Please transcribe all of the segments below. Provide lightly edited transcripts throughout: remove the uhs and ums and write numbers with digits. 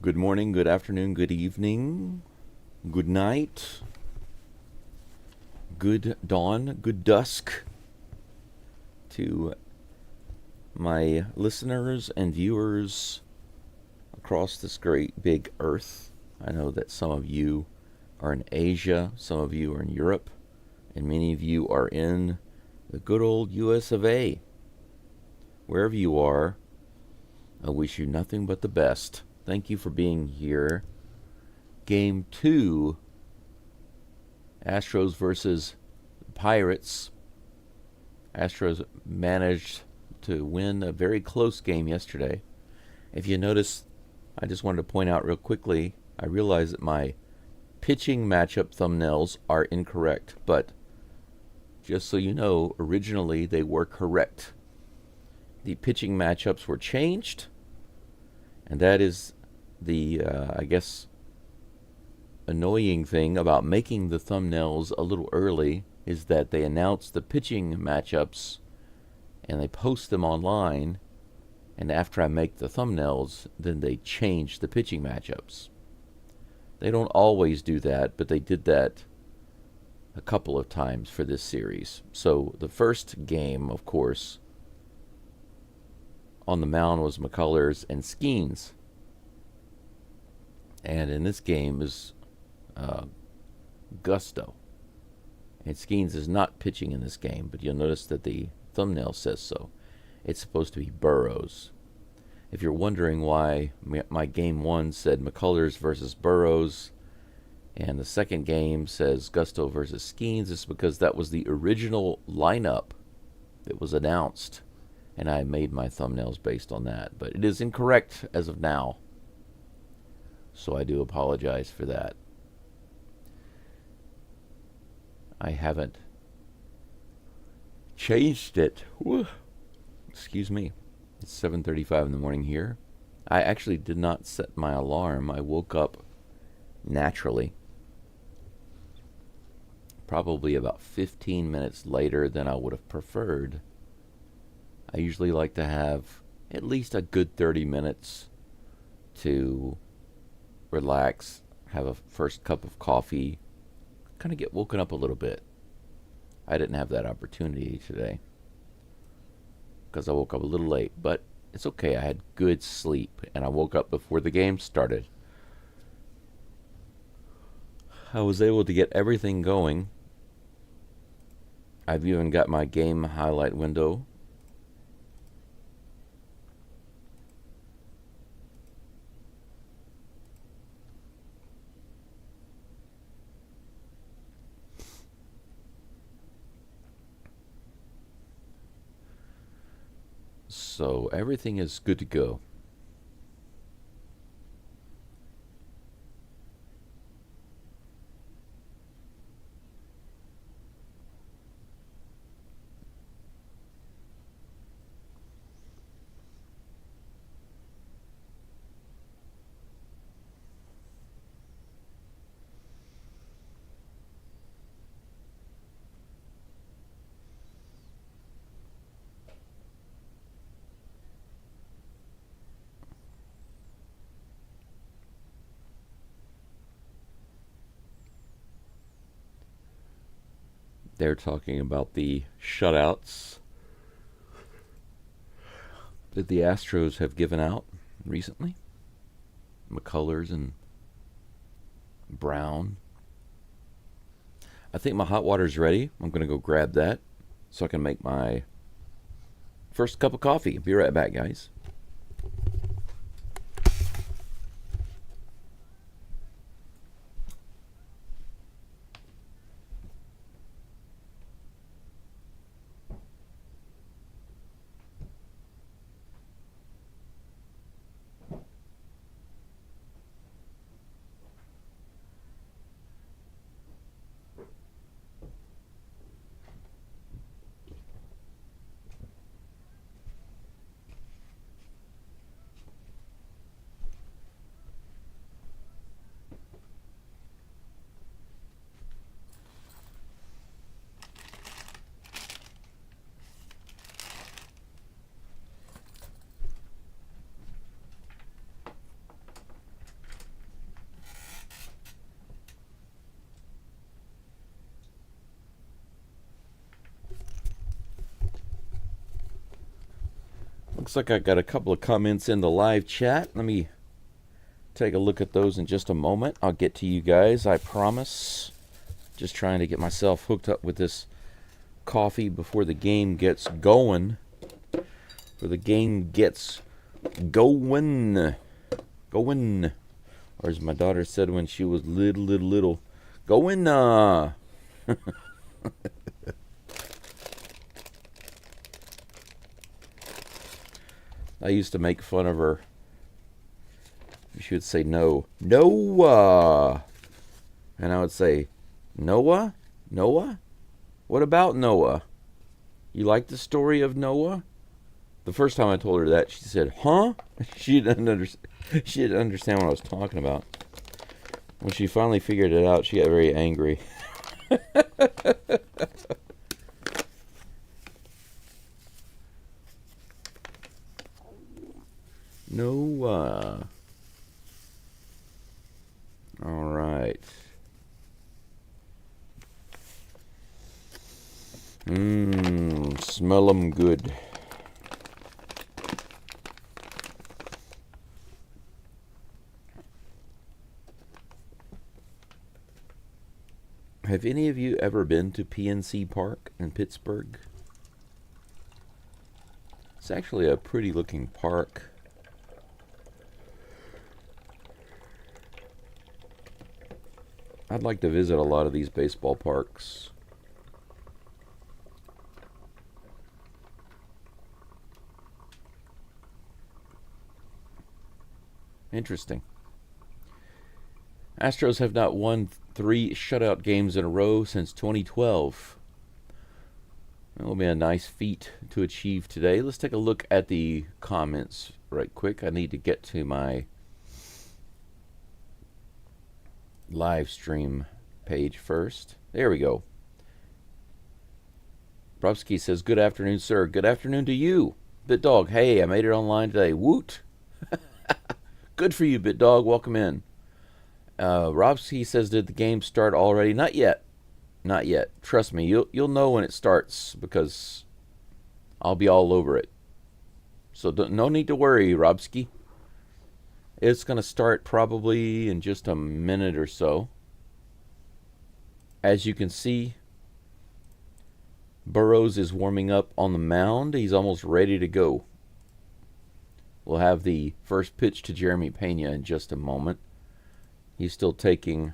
Good morning, good afternoon, good evening, good night, good dawn, good dusk to my listeners and viewers across this great big earth. I know that some of you are in Asia, some of you are in Europe, and many of you are in the good old US of A. Wherever you are, I wish you nothing but the best. Thank you for being here. Game 2, Astros versus Pirates. Astros managed to win a very close game yesterday. If you notice, I just wanted to point out real quickly, I realize that my pitching matchup thumbnails are incorrect, but just so you know, originally they were correct. The pitching matchups were changed, and that is the, I guess, annoying thing about making the thumbnails a little early is that they announce the pitching matchups and they post them online, and after I make the thumbnails, then they change the pitching matchups. They don't always do that, but they did that a couple of times for this series. So the first game, of course, on the mound was McCullers and Skeens. And in this game is Gusto. And Skeens is not pitching in this game, but you'll notice that the thumbnail says so. It's supposed to be Burrows. If you're wondering why my game 1 said McCullers versus Burrows and the second game says Gusto versus Skeens, it's because that was the original lineup that was announced, and I made my thumbnails based on that. But it is incorrect as of now, so I do apologize for that. I haven't changed it. Whew. Excuse me. It's 7:35 in the morning here. I actually did not set my alarm. I woke up naturally, probably about 15 minutes later than I would have preferred. I usually like to have at least a good 30 minutes to relax, have a first cup of coffee, kind of get woken up a little bit. I didn't have that opportunity today because I woke up a little late, but it's okay. I had good sleep, and I woke up before the game started. I was able to get everything going. I've even got my game highlight window. So everything is good to go. They're talking about the shutouts that the Astros have given out recently. McCullers and Brown. I think my hot water's ready. I'm going to go grab that so I can make my first cup of coffee. Be right back, guys. Looks like I got a couple of comments in the live chat. Let me take a look at those in just a moment. I'll get to you guys, I promise. Just trying to get myself hooked up with this coffee before the game gets going. Before the game gets going. Going. Or as my daughter said when she was little. Going, I used to make fun of her. She would say no. Noah. And I would say, Noah? Noah? What about Noah? You like the story of Noah? The first time I told her that, she said, huh? She didn't understand what I was talking about. When she finally figured it out, she got very angry. Noah. All right. Smell 'em good. Have any of you ever been to PNC Park in Pittsburgh? It's actually a pretty looking park. I'd like to visit a lot of these baseball parks. Interesting. Astros have not won 3 shutout games in a row since 2012. That will be a nice feat to achieve today. Let's take a look at the comments right quick. I need to get to my live stream page first. There we go. Brobsky says, good afternoon, sir. Good afternoon to you. BitDog, hey, I made it online today. Woot. Good for you, BitDog. Welcome in. Robsky says, did the game start already? Not yet. Not yet. Trust me, you'll know when it starts because I'll be all over it. So no need to worry, Robsky. It's going to start probably in just a minute or so. As you can see, Burrows is warming up on the mound. He's almost ready to go. We'll have the first pitch to Jeremy Pena in just a moment. He's still taking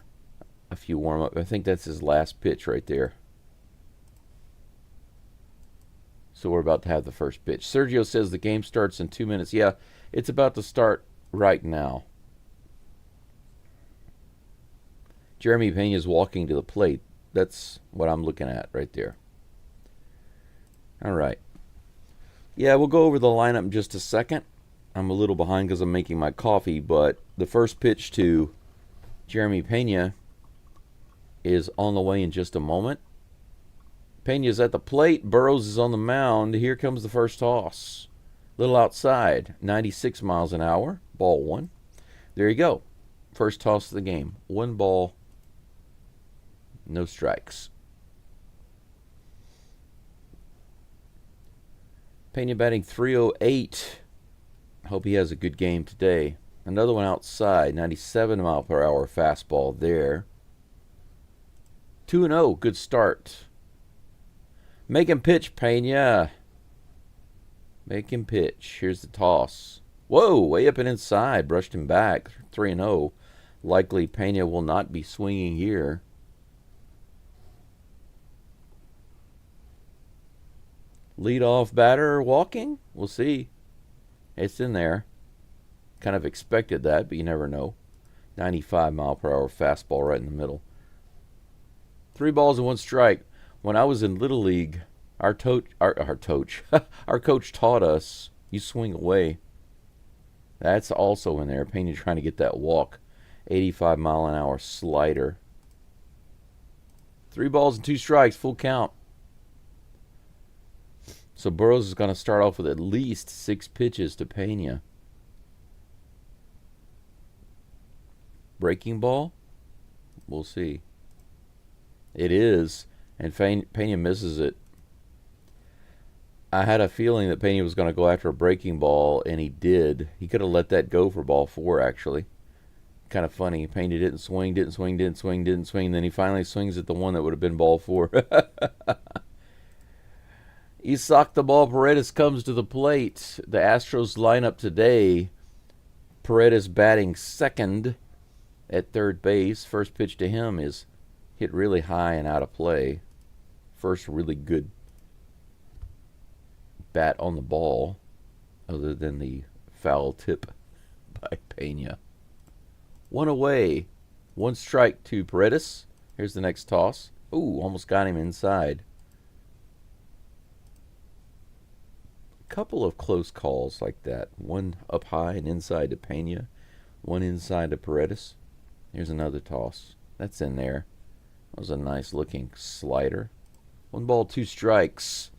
a few warm-up. I think that's his last pitch right there. So we're about to have the first pitch. Sergio says the game starts in 2 minutes. Yeah, it's about to start right now. Jeremy Pena is walking to the plate. That's what I'm looking at right there. All right. Yeah, we'll go over the lineup in just a second. I'm a little behind because I'm making my coffee, but the first pitch to Jeremy Pena is on the way in just a moment. Pena's at the plate. Burrows is on the mound. Here comes the first toss. Little outside. 96 miles an hour. Ball 1. There you go. First toss of the game. 1 ball. No strikes. Pena batting .308. Hope he has a good game today. Another one outside. 97 mile per hour fastball there. 2-0. Good start. Make him pitch, Pena. Make him pitch. Here's the toss. Whoa, way up and inside. Brushed him back. 3-0. Likely Pena will not be swinging here. Leadoff batter walking? We'll see. It's in there. Kind of expected that, but you never know. 95 mile per hour fastball right in the middle. 3 balls and 1 strike. When I was in Little League, our coach taught us you swing away. That's also in there. Pena trying to get that walk. 85 mile an hour slider. 3 balls and 2 strikes, full count. So Burrows is going to start off with at least 6 pitches to Pena. Breaking ball? We'll see. It is. And Pena misses it. I had a feeling that Pena was going to go after a breaking ball, and he did. He could have let that go for ball 4, actually. Kind of funny. Pena didn't swing, didn't swing, didn't swing, didn't swing. Then he finally swings at the one that would have been ball 4. He socked the ball. Paredes comes to the plate. The Astros lineup today. Paredes batting second at third base. First pitch to him is hit really high and out of play. First really good bat on the ball, other than the foul tip by Pena. 1 away. 1 strike to Paredes. Here's the next toss. Ooh, almost got him inside. Couple of close calls like that. One up high and inside to Pena. One inside to Paredes. Here's another toss. That's in there. That was a nice looking slider. 1 ball, 2 strikes.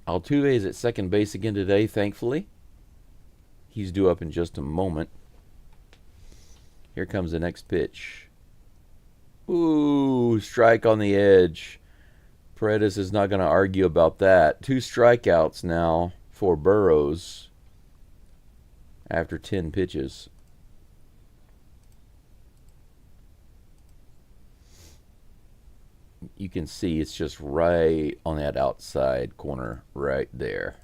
Altuve is at second base again today, thankfully. He's due up in just a moment. Here comes the next pitch. Ooh, strike on the edge. Paredes is not going to argue about that. 2 strikeouts now for Burrows after 10 pitches. You can see it's just right on that outside corner right there.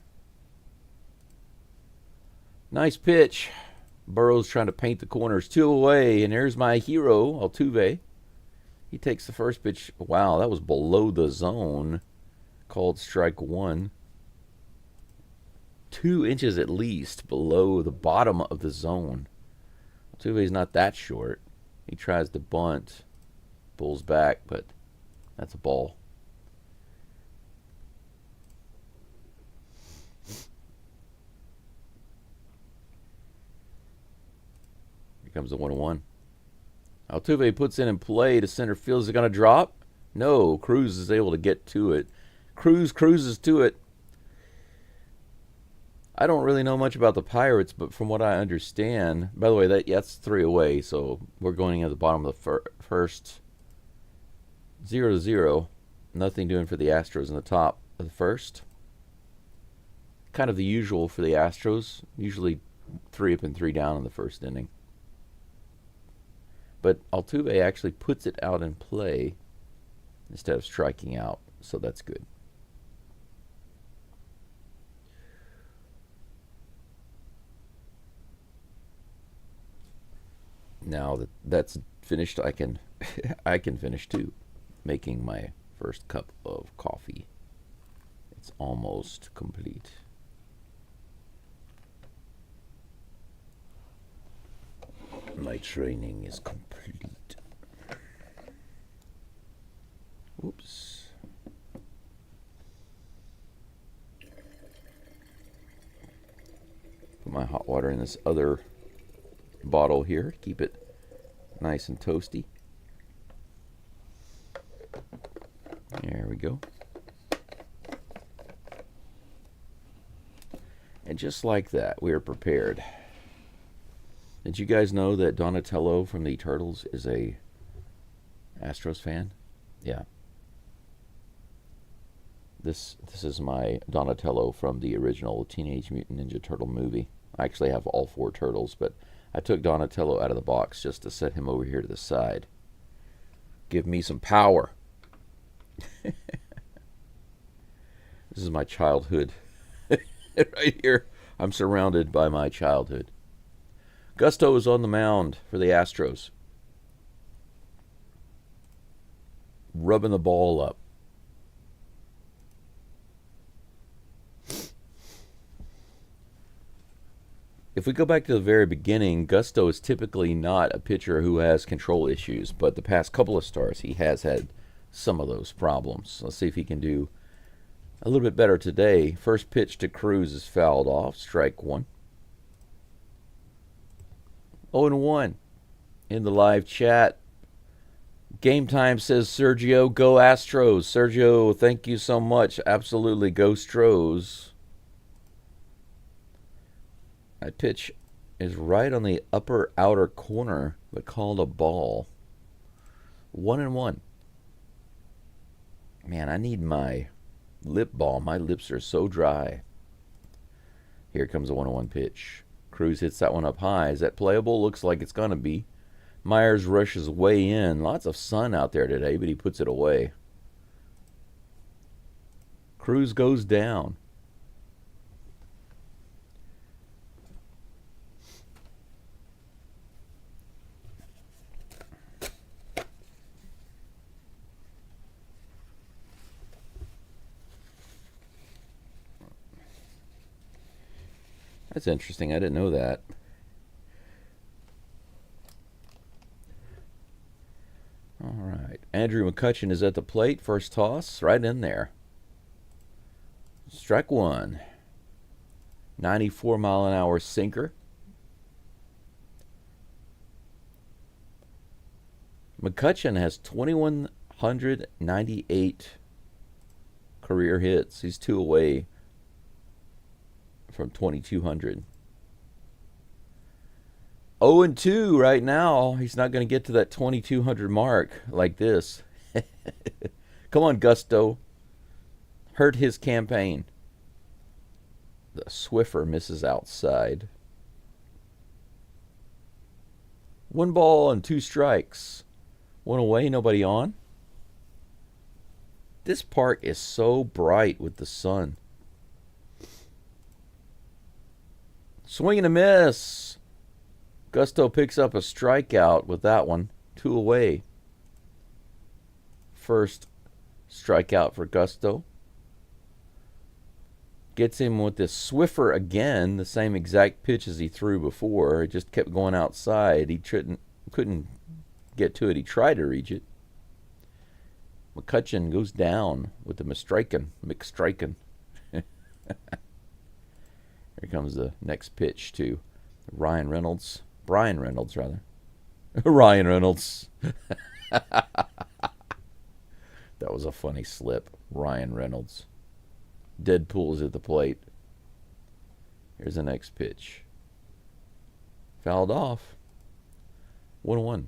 Nice pitch. Burrows trying to paint the corners. 2 away, and there's my hero, Altuve. He takes the first pitch. Wow, that was below the zone. Called strike 1. 2 inches at least below the bottom of the zone. Altuve's not that short. He tries to bunt. Pulls back, but that's a ball. Here comes the 1-1. Altuve puts in play to center field. Is it going to drop? No. Cruz is able to get to it. Cruz cruises to it. I don't really know much about the Pirates, but from what I understand, by the way, that's 3 away, so we're going at the bottom of the first. 0-0. Nothing doing for the Astros in the top of the first. Kind of the usual for the Astros. Usually 3 up and 3 down in the first inning. But Altuve actually puts it out in play instead of striking out, so that's good. Now that that's finished, I can finish too, making my first cup of coffee. It's almost complete. My training is complete. Oops. Put my hot water in this other bottle here. Keep it nice and toasty. There we go. And just like that, we are prepared. Did you guys know that Donatello from the Turtles is a Astros fan? Yeah. This is my Donatello from the original Teenage Mutant Ninja Turtle movie. I actually have all 4 turtles, but I took Donatello out of the box just to set him over here to the side. Give me some power. This is my childhood. Right here, I'm surrounded by my childhood. Geaux is on the mound for the Astros. Rubbing the ball up. If we go back to the very beginning, Geaux is typically not a pitcher who has control issues, but the past couple of starts he has had some of those problems. Let's see if he can do a little bit better today. First pitch to Cruz is fouled off, strike 1. 0-1 in the live chat. Game Time says, Sergio, go Astros. Sergio, thank you so much. Absolutely, go Stros. That pitch is right on the upper outer corner, but called a ball. 1-1. Man, I need my lip balm. My lips are so dry. Here comes a 1-1 pitch. Cruz hits that one up high. Is that playable? Looks like it's going to be. Myers rushes way in. Lots of sun out there today, but he puts it away. Cruz goes down. That's interesting. I didn't know that. All right. Andrew McCutchen is at the plate. First toss, right in there. Strike one. 94-mile-an-hour sinker. McCutchen has 2,198 career hits. He's 2 away from 2,200. 0-2 right now. He's not going to get to that 2,200 mark like this. Come on, Gusto. Hurt his campaign. The Swiffer misses outside. 1 ball and 2 strikes. 1 away, nobody on. This park is so bright with the sun. Swing and a miss. Gusto picks up a strikeout with that one. 2 away. First strikeout for Gusto. Gets him with this Swiffer again, the same exact pitch as he threw before. It just kept going outside. He couldn't get to it. He tried to reach it. McCutchen goes down with the McStriken. Here comes the next pitch to Brian Reynolds, rather. Ryan Reynolds. That was a funny slip. Ryan Reynolds. Deadpool's at the plate. Here's the next pitch. Fouled off. 1-1.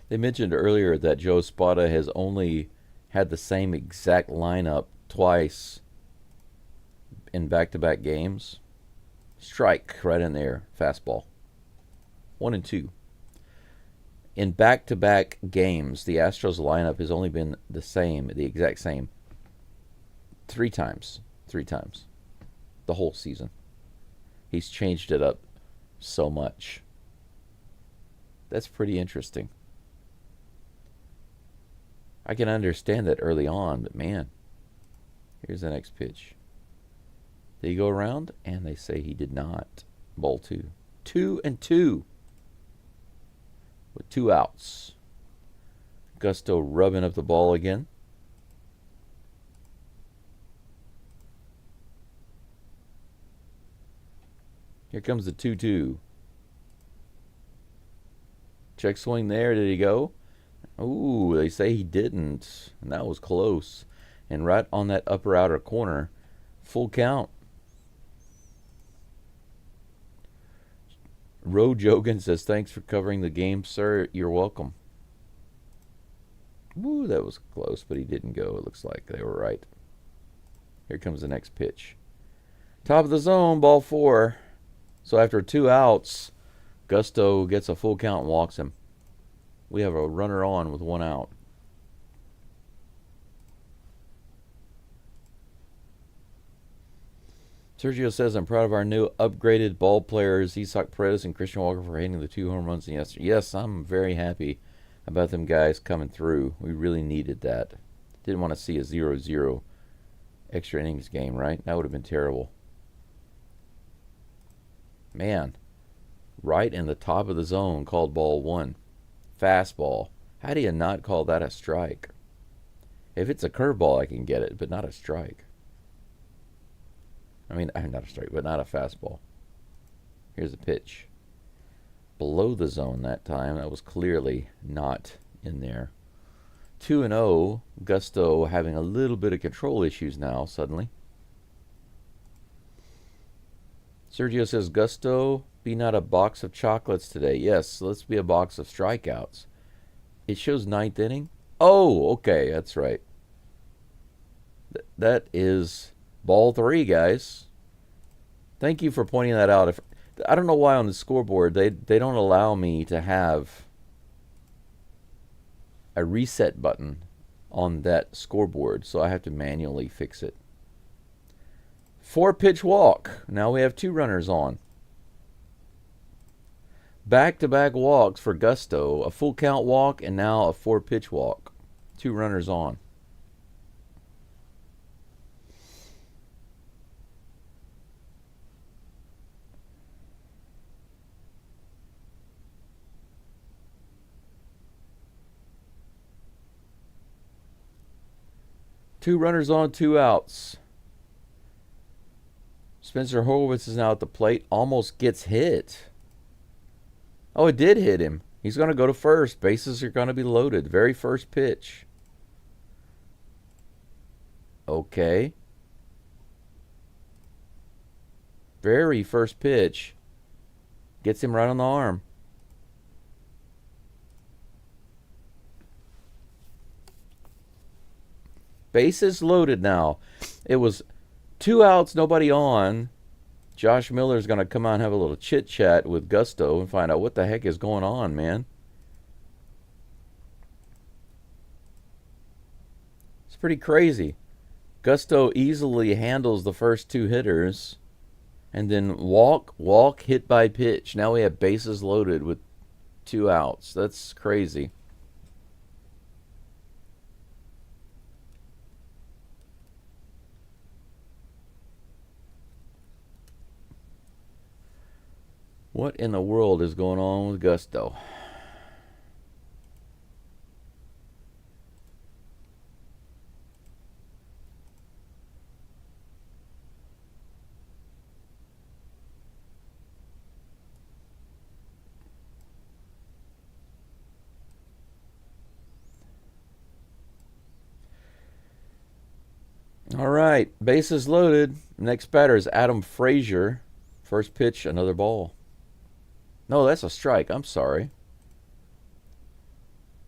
They mentioned earlier that Joe Spada has only had the same exact lineup twice in back-to-back games. Strike right in there. Fastball. 1-2. In back-to-back games, the Astros lineup has only been the exact same, 3 times. 3 times. The whole season. He's changed it up so much. That's pretty interesting. I can understand that early on, but man, here's the next pitch. Did he go around? And they say he did not. Ball 2. 2-2. With 2 outs. Gusto rubbing up the ball again. Here comes the 2-2. Check swing there. Did he go? Ooh, they say he didn't. And that was close. And right on that upper outer corner. Full count. Ro Jogan says, thanks for covering the game, sir. You're welcome. Ooh, that was close, but he didn't go. It looks like they were right. Here comes the next pitch. Top of the zone, ball 4. So after 2 outs, Gusto gets a full count and walks him. We have a runner on with 1 out. Sergio says, I'm proud of our new upgraded ball players, Isak Perez and Christian Walker, for hitting the 2 home runs yesterday. Yes, I'm very happy about them guys coming through. We really needed that. Didn't want to see a 0-0 extra innings game, right? That would have been terrible. Man, right in the top of the zone, called ball 1. Fastball. How do you not call that a strike? If it's a curveball, I can get it, but not a strike. I mean, not a strike, but not a fastball. Here's a pitch. Below the zone that time. That was clearly not in there. 2-0. Gusto having a little bit of control issues now, suddenly. Sergio says, Gusto, be not a box of chocolates today. Yes, let's be a box of strikeouts. It shows ninth inning. Oh, okay, that's right. That is ball 3, guys. Thank you for pointing that out. I don't know why on the scoreboard they don't allow me to have a reset button on that scoreboard, so I have to manually fix it. 4-pitch walk. Now we have 2 runners on. Back-to-back walks for Gusto. A full count walk and now a 4-pitch walk. 2 runners on. Two runners on, 2 outs. Spencer Horwitz is now at the plate. Almost gets hit. Oh, it did hit him. He's going to go to first. Bases are going to be loaded. Very first pitch. Okay. Very first pitch. Gets him right on the arm. Bases loaded now. It was 2 outs, nobody on. Josh Miller's going to come out and have a little chit-chat with Gusto and find out what the heck is going on, man. It's pretty crazy. Gusto easily handles the first 2 hitters. And then walk, hit by pitch. Now we have bases loaded with 2 outs. That's crazy. What in the world is going on with Gusto? All right, bases loaded. Next batter is Adam Frazier. First pitch, another ball. No, that's a strike. I'm sorry.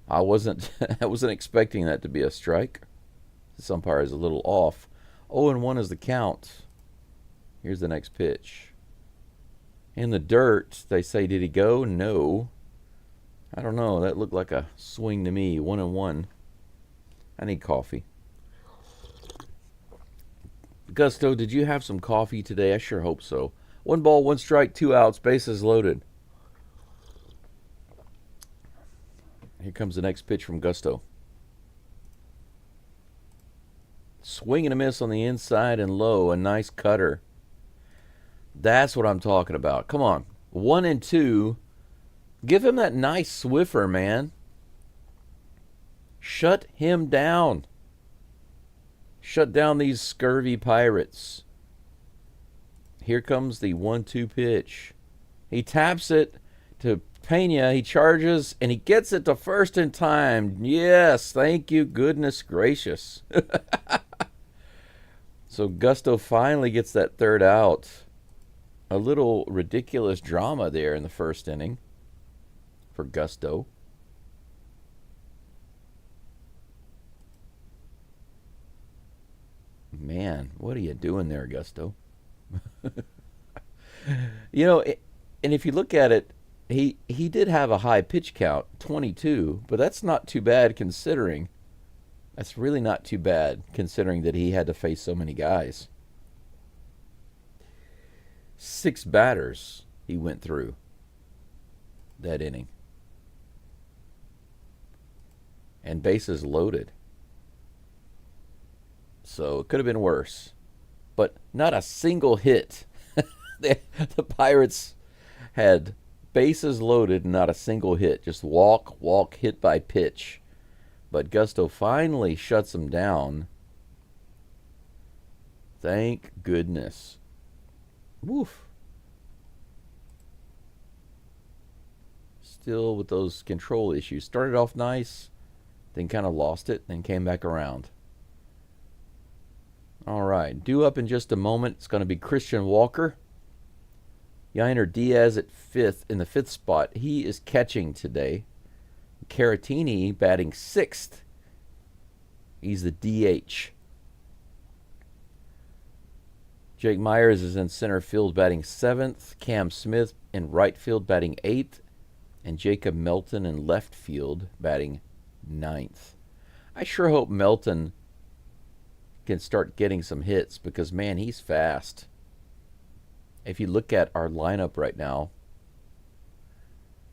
I wasn't expecting that to be a strike. This umpire is a little off. 0-1 is the count. Here's the next pitch. In the dirt, they say, did he go? No. I don't know. That looked like a swing to me. 1-1. I need coffee. Gusto, did you have some coffee today? I sure hope so. 1 ball, 1 strike, 2 outs, bases loaded. Here comes the next pitch from Gusto. Swing and a miss on the inside and low. A nice cutter. That's what I'm talking about. Come on. 1-2. Give him that nice Swiffer, man. Shut him down. Shut down these scurvy Pirates. Here comes the 1-2 pitch. He taps it to Pena. He charges, and he gets it to first in time. Yes, thank you, goodness gracious. So Gusto finally gets that 3rd out. A little ridiculous drama there in the first inning for Gusto. Man, what are you doing there, Gusto? You know, and if you look at it, he did have a high pitch count, 22, but that's not too bad considering. That's really not too bad considering that he had to face so many guys. 6 batters he went through that inning. And bases loaded. So it could have been worse. But not a single hit. The Pirates had bases loaded, not a single hit. Just walk, hit by pitch. But Gusto finally shuts him down. Thank goodness. Woof. Still with those control issues. Started off nice, then kind of lost it, then came back around. All right, due up in just a moment. It's going to be Christian Walker. Yainer Diaz at fifth, in the fifth spot. He is catching today. Caratini batting sixth. He's the DH. Jake Myers is in center field batting seventh. Cam Smith in right field batting eighth. And Jacob Melton in left field batting ninth. I sure hope Melton can start getting some hits because, man, he's fast. If you look at our lineup right now,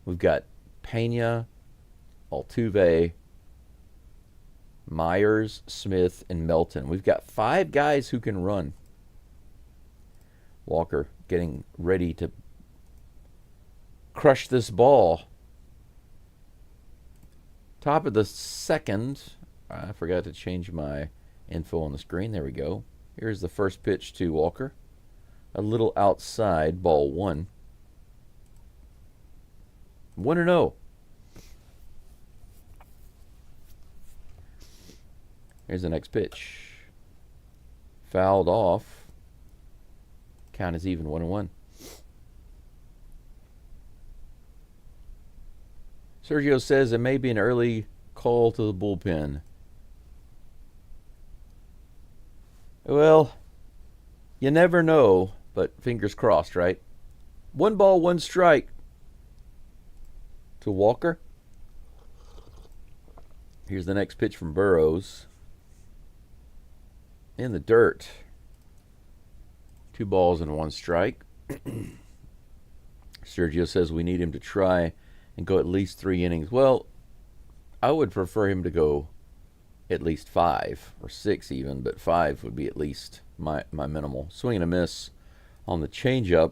we've got Pena, Altuve, Myers, Smith, and Melton. We've got 5 guys who can run. Walker getting ready to crush this ball. Top of the second. I forgot to change my info on the screen. There we go. Here's the first pitch to Walker. A little outside, ball 1. 1-0. Here's the next pitch. Fouled off. Count is even, 1-1. Sergio says it may be an early call to the bullpen. Well, you never know, but fingers crossed, right? 1 ball, 1 strike to Walker. Here's the next pitch from Burrows. In the dirt. 2 balls and 1 strike. Sergio says we need him to try and go at least 3 innings. Well, I would prefer him to go at least 5 or 6 even, but 5 would be at least my minimal. Swing and a miss on the changeup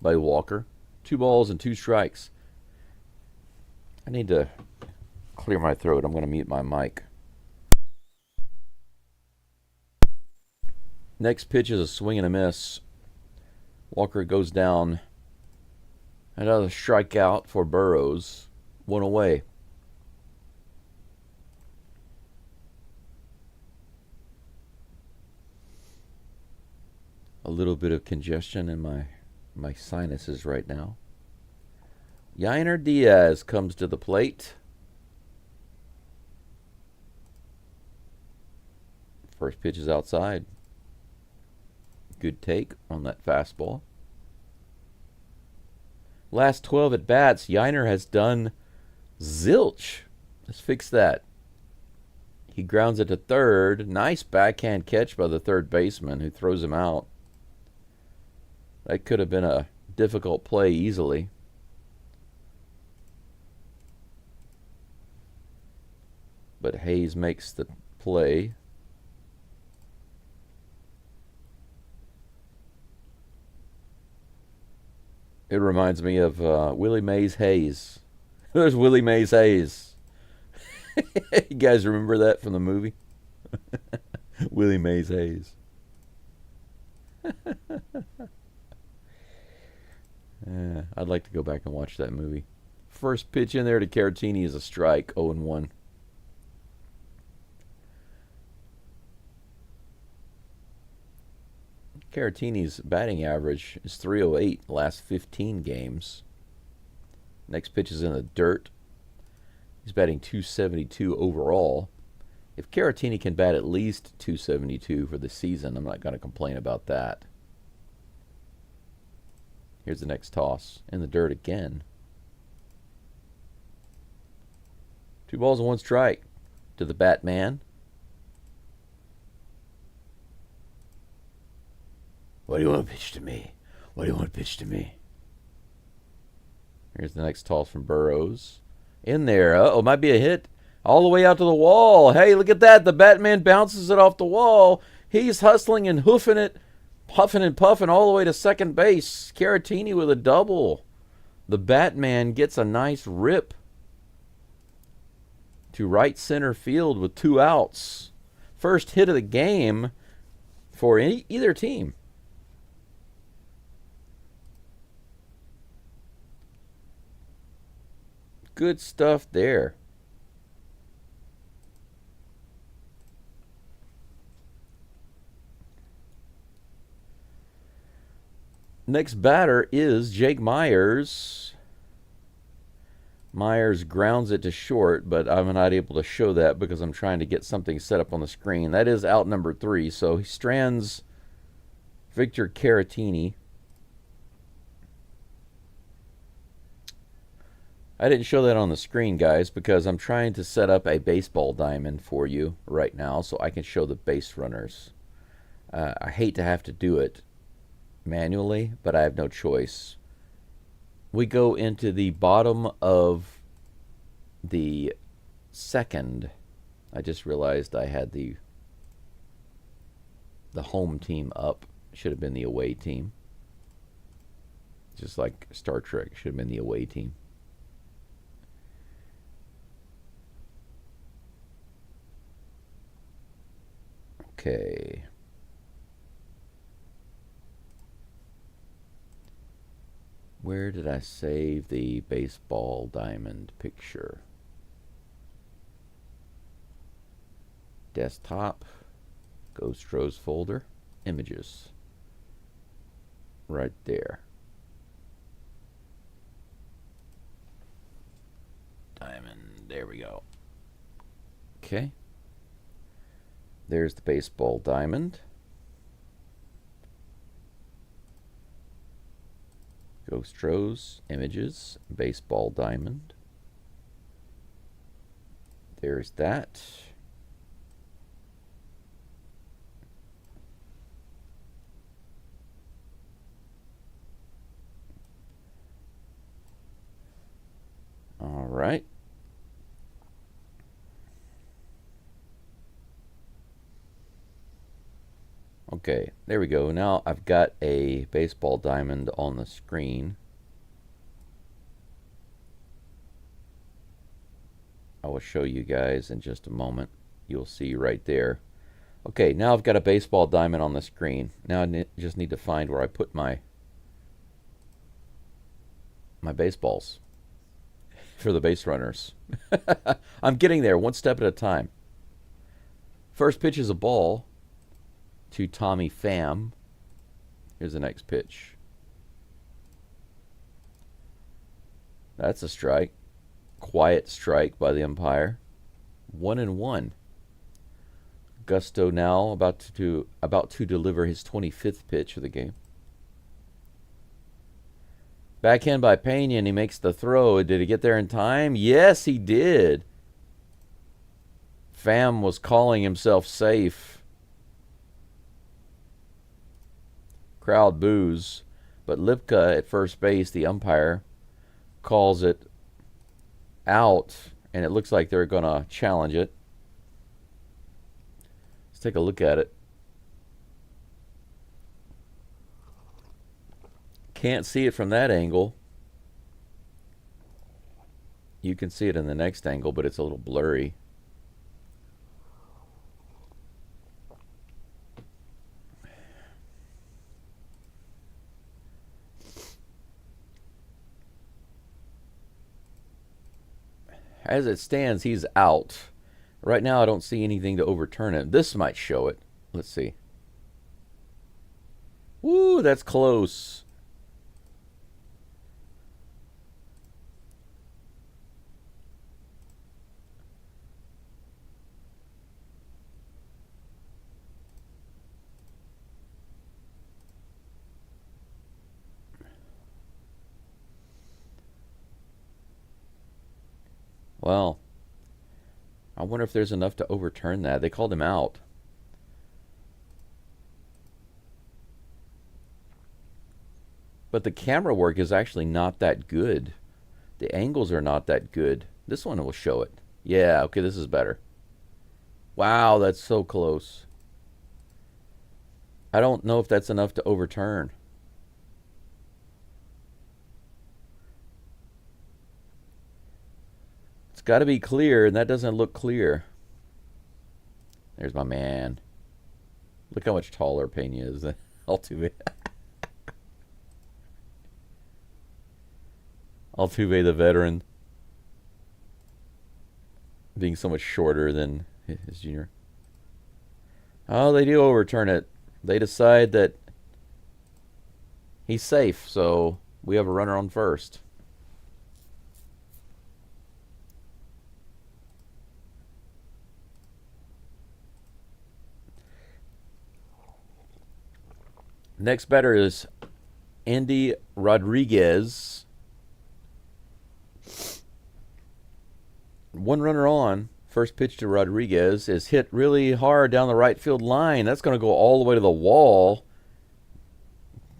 by Walker. 2 balls and 2 strikes. I need to clear my throat. I'm going to mute my mic. Next pitch is a swing and a miss. Walker goes down. Another strikeout for Burrows. 1 away. A little bit of congestion in my sinuses right now. Yainer Diaz comes to the plate. First pitch is outside. Good take on that fastball. Last 12 at bats, Yainer has done zilch. Let's fix that. He grounds it to third. Nice backhand catch by the third baseman who throws him out. That could have been a difficult play easily. But Hayes makes the play. It reminds me of Willie Mays Hayes. There's Willie Mays Hayes. You guys remember that from the movie? Willie Mays Hayes. I'd like to go back and watch that movie. First pitch in there to Caratini is a strike, 0-1. Caratini's batting average is .308 last 15 games. Next pitch is in the dirt. He's batting .272 overall. If Caratini can bat at least .272 for the season, I'm not going to complain about that. Here's the next toss. In the dirt again. 2 balls and 1 strike to the Batman. What do you want to pitch to me? What do you want to pitch to me? Here's the next toss from Burrows. In there. Uh-oh, might be a hit. All the way out to the wall. Hey, look at that. The Batman bounces it off the wall. He's hustling and hoofing it, puffing and puffing all the way to second base. Caratini with a double. The Batman gets a nice rip to right center field with 2 outs. First hit of the game for either team. Good stuff there. Next batter is Jake Myers. Myers grounds it to short, but I'm not able to show that because I'm trying to get something set up on the screen. That is out number 3. So he strands Victor Caratini. I didn't show that on the screen, guys, because I'm trying to set up a baseball diamond for you right now so I can show the base runners. I hate to have to do it manually, but I have no choice. We go into the bottom of the second. I just realized I had the home team up. Should have been the away team. Just like Star Trek, should have been the away team. Okay. Where did I save the baseball diamond picture? Desktop, Go STROS folder, images. Right there. Diamond, there we go. Okay. There's the baseball diamond. Go STROS, images, baseball diamond. There's that. All right. Okay, there we go. Now I've got a baseball diamond on the screen. I will show you guys in just a moment. You'll see right there. Okay, now I've got a baseball diamond on the screen. Now I just need to find where I put my baseballs for the base runners. I'm getting there one step at a time. First pitch is a ball to Tommy Pham. Here's the next pitch. That's a strike. Quiet strike by the umpire. 1-1. Gusto now about to deliver his 25th pitch of the game. Backhand by Pena, and he makes the throw. Did he get there in time? Yes, he did. Pham was calling himself safe. Crowd boos. But Lipka at first base, the umpire, calls it out, and it looks like they're going to challenge it. Let's take a look at it. Can't see it from that angle. You can see it in the next angle, but it's a little blurry. As it stands, he's out. Right now, I don't see anything to overturn it. This might show it. Let's see. Woo, that's close. Well, I wonder if there's enough to overturn that. They called him out. But the camera work is actually not that good. The angles are not that good. This one will show it. Yeah, okay, this is better. Wow, that's so close. I don't know if that's enough to overturn. It's got to be clear, and that doesn't look clear. There's my man. Look how much taller Pena is than Altuve. Altuve, the veteran, being so much shorter than his junior. Oh, they do overturn it. They decide that He's safe, so we have a runner on first. Next batter is Andy Rodriguez. One runner on. First pitch to Rodriguez is hit really hard down the right field line. That's going to go all the way to the wall.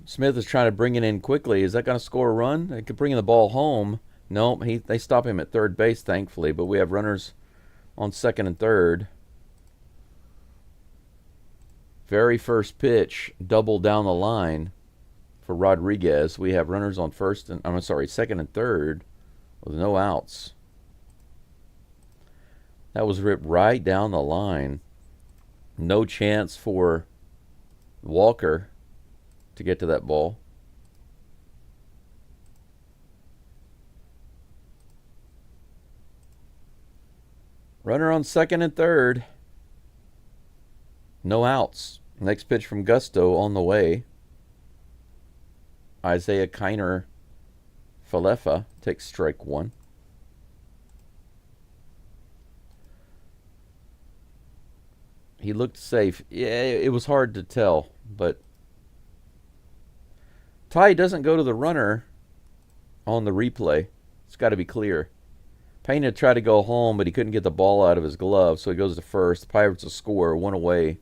Smith is trying to bring it in quickly. Is that going to score a run? They could bring the ball home. Nope, they stop him at third base, thankfully. But we have runners on second and third. Very first pitch, double down the line for Rodriguez. We have runners on second and third with no outs. That was ripped right down the line. No chance for Walker to get to that ball. Runner on second and third. No outs. Next pitch from Gusto on the way. Isaiah Kiner Falefa takes strike one. He looked safe. Yeah, it was hard to tell, but Ty doesn't go to the runner on the replay. It's got to be clear. Pena tried to go home, but he couldn't get the ball out of his glove, so he goes to first. The Pirates will score, one away.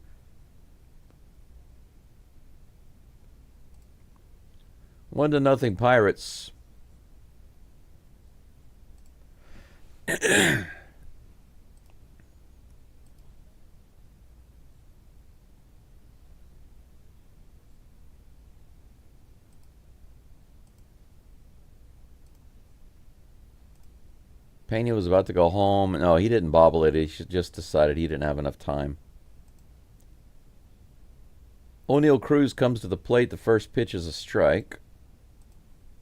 1-0 Pirates. Pena was about to go home. No, he didn't bobble it. He just decided he didn't have enough time. O'Neal Cruz comes to the plate. The first pitch is a strike.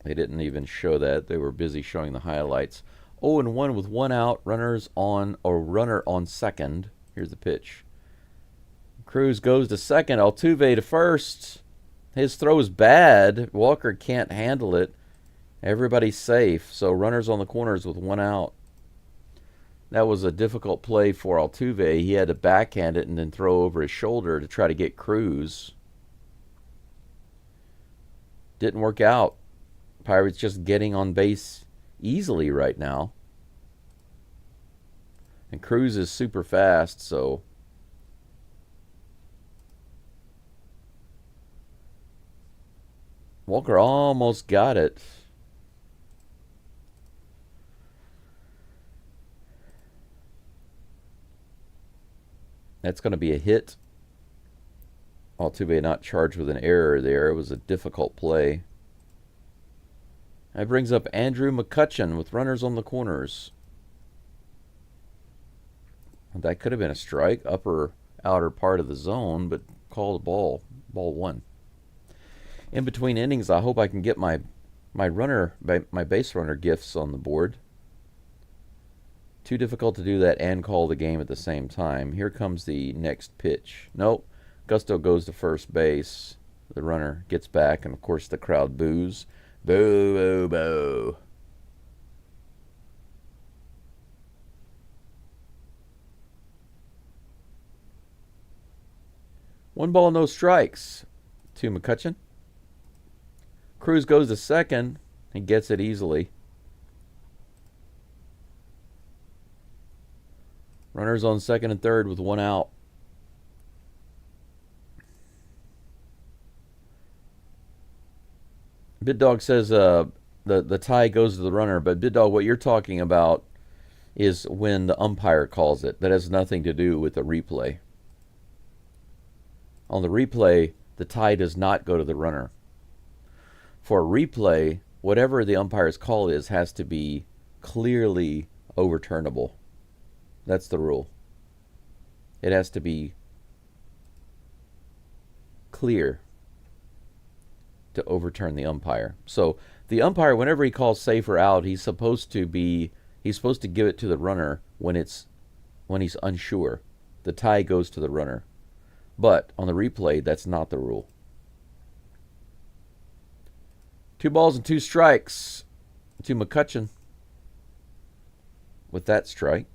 They didn't even show that. They were busy showing the highlights. 0-1 with one out. Runner on second. Here's the pitch. Cruz goes to second. Altuve to first. His throw is bad. Walker can't handle it. Everybody's safe, so runners on the corners with one out. That was a difficult play for Altuve. He had to backhand it and then throw over his shoulder to try to get Cruz. Didn't work out. Pirates just getting on base easily right now. And Cruz is super fast, so Walker almost got it. That's going to be a hit. Altuve not charged with an error there. It was a difficult play. That brings up Andrew McCutchen with runners on the corners. That could have been a strike, upper outer part of the zone, but called a ball. Ball one. In between innings, I hope I can get my base runner gifts on the board. Too difficult to do that and call the game at the same time. Here comes the next pitch. Nope. Gusto goes to first base. The runner gets back, and of course the crowd boos. Boo, boo, boo. One ball, no strikes to McCutchen. Cruz goes to second and gets it easily. Runners on second and third with one out. Bid Dog says the tie goes to the runner, but Bid Dog, what you're talking about is when the umpire calls it. That has nothing to do with the replay. On the replay, the tie does not go to the runner. For a replay, whatever the umpire's call is has to be clearly overturnable. That's the rule. It has to be clear to overturn the umpire. So the umpire, whenever he calls safe or out, he's supposed to give it to the runner when he's unsure. The tie goes to the runner. But on the replay, that's not the rule. 2 balls and 2 strikes to McCutcheon with that strike.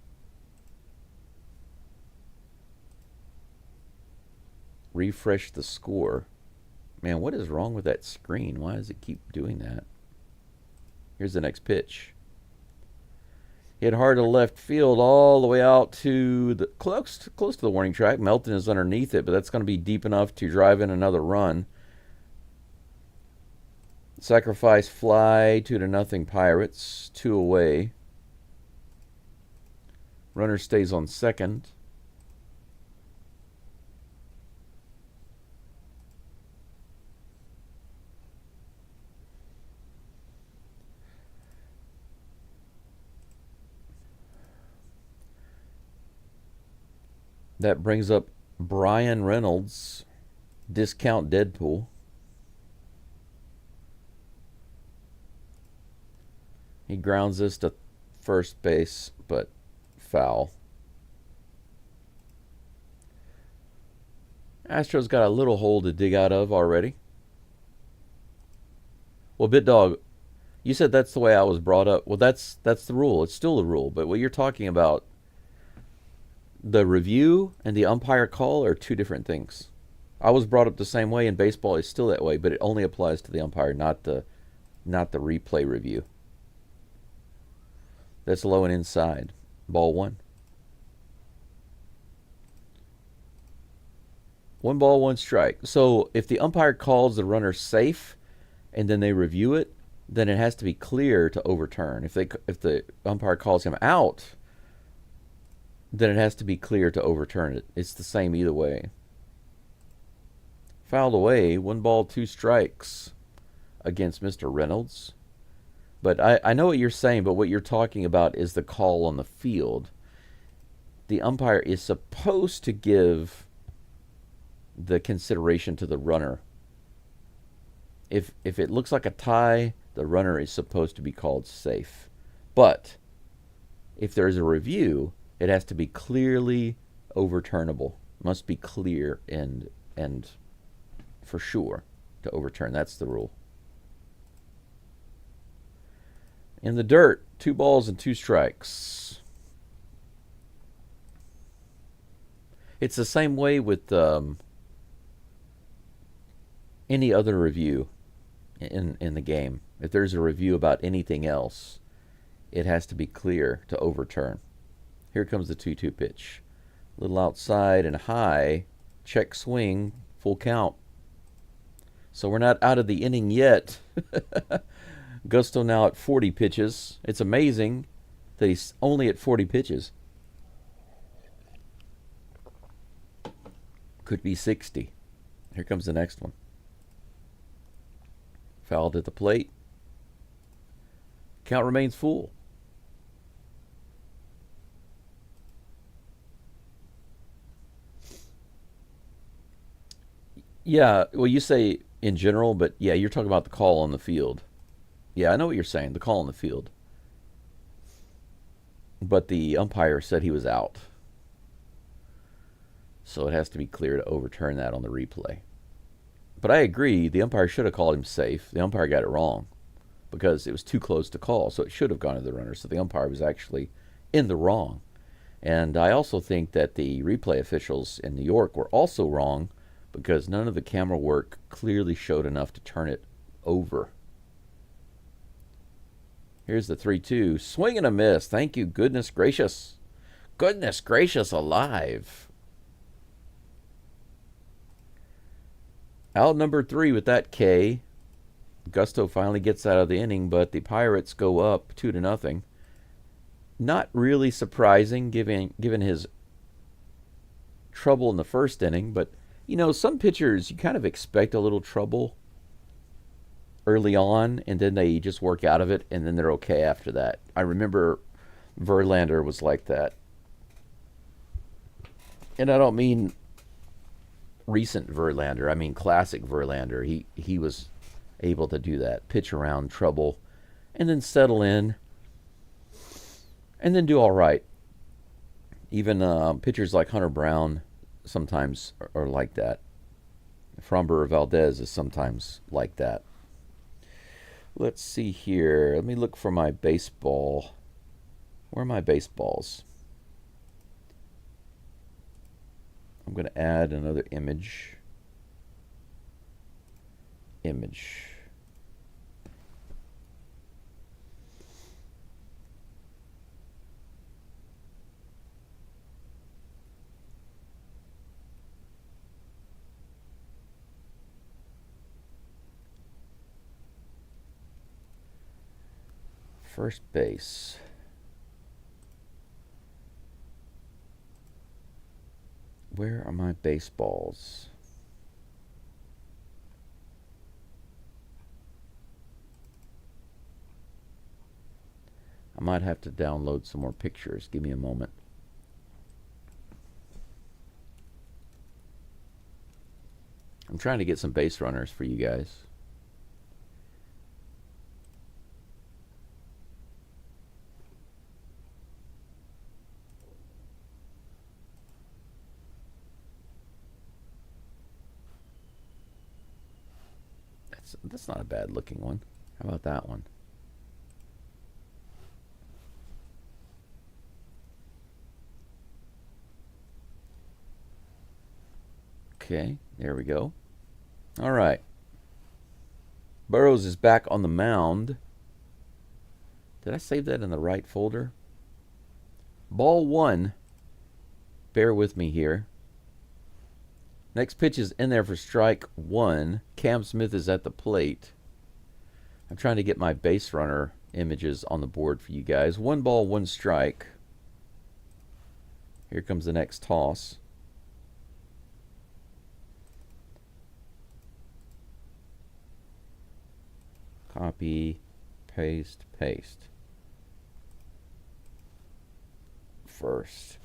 Refresh the score. Man, what is wrong with that screen? Why does it keep doing that? Here's the next pitch. Hit hard to left field all the way out to the close to the warning track. Melton is underneath it, but that's going to be deep enough to drive in another run. Sacrifice fly, 2-0 Pirates. 2 away. Runner stays on second. That brings up Brian Reynolds, discount Deadpool. He grounds this to first base, but foul. Astros got a little hole to dig out of already. Well, Bit Dog, you said that's the way I was brought up. Well, that's the rule. It's still the rule. But what you're talking about, the review and the umpire call are 2 different things. I was brought up the same way, and baseball is still that way, but it only applies to the umpire, not the replay review. That's low and inside. Ball 1. 1 ball, 1 strike. So if the umpire calls the runner safe and then they review it, then it has to be clear to overturn. If the umpire calls him out, then it has to be clear to overturn it. It's the same either way. Fouled away, 1 ball, 2 strikes against Mr. Reynolds. But I know what you're saying, but what you're talking about is the call on the field. The umpire is supposed to give the consideration to the runner. If it looks like a tie, the runner is supposed to be called safe. But if there's a review, it has to be clearly overturnable. It must be clear and for sure to overturn. That's the rule. In the dirt, 2 balls and 2 strikes. It's the same way with any other review in the game. If there's a review about anything else, it has to be clear to overturn. Here comes the 2-2 pitch. A little outside and high. Check swing. Full count. So we're not out of the inning yet. Gusto now at 40 pitches. It's amazing that he's only at 40 pitches. Could be 60. Here comes the next one. Fouled at the plate. Count remains full. Yeah, well, you say in general, but yeah, you're talking about the call on the field. Yeah, I know what you're saying, the call on the field. But the umpire said he was out. So it has to be clear to overturn that on the replay. But I agree, the umpire should have called him safe. The umpire got it wrong because it was too close to call, so it should have gone to the runner. So the umpire was actually in the wrong. And I also think that the replay officials in New York were also wrong because none of the camera work clearly showed enough to turn it over. Here's the 3-2. Swing and a miss. Thank you, goodness gracious. Goodness gracious alive. Out number 3 with that K. Gusto finally gets out of the inning, but the Pirates go up 2-0. Not really surprising given his trouble in the first inning, but you know, some pitchers, you kind of expect a little trouble early on, and then they just work out of it, and then they're okay after that. I remember Verlander was like that. And I don't mean recent Verlander. I mean classic Verlander. He was able to do that. Pitch around trouble, and then settle in, and then do all right. Even pitchers like Hunter Brown sometimes are like that. Framber Valdez is sometimes like that. Let's see here. Let me look for my baseball. Where are my baseballs? I'm going to add another image. Image. First base. Where are my baseballs? I might have to download some more pictures. Give me a moment. I'm trying to get some base runners for you guys. That's not a bad looking one. How about that one? Okay, there we go. All right. Burrows is back on the mound. Did I save that in the right folder? Ball 1. Bear with me here. Next pitch is in there for strike 1. Cam Smith is at the plate. I'm trying to get my base runner images on the board for you guys. 1 ball, 1 strike. Here comes the next toss. Copy, paste, paste. First.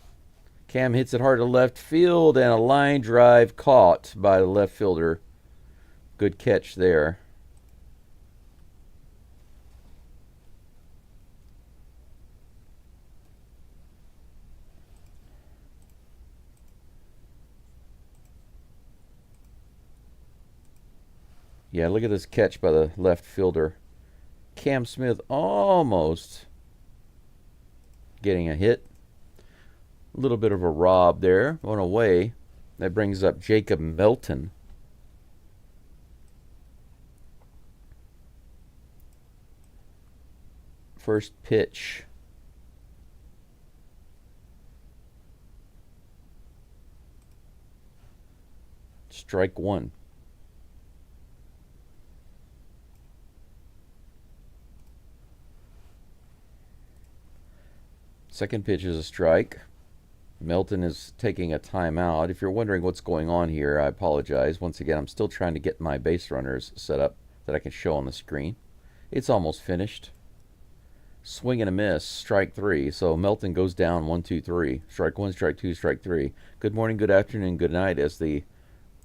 Cam hits it hard to left field, and a line drive caught by the left fielder. Good catch there. Yeah, look at this catch by the left fielder. Cam Smith almost getting a hit. A little bit of a rob there, going away. That brings up Jacob Melton. First pitch. Strike 1. Second pitch is a strike. Melton is taking a timeout. If you're wondering what's going on here, I apologize. Once again, I'm still trying to get my base runners set up that I can show on the screen. It's almost finished. Swing and a miss, strike 3. So Melton goes down 1, 2, 3. Strike 1, strike 2, strike 3. Good morning, good afternoon, good night, as the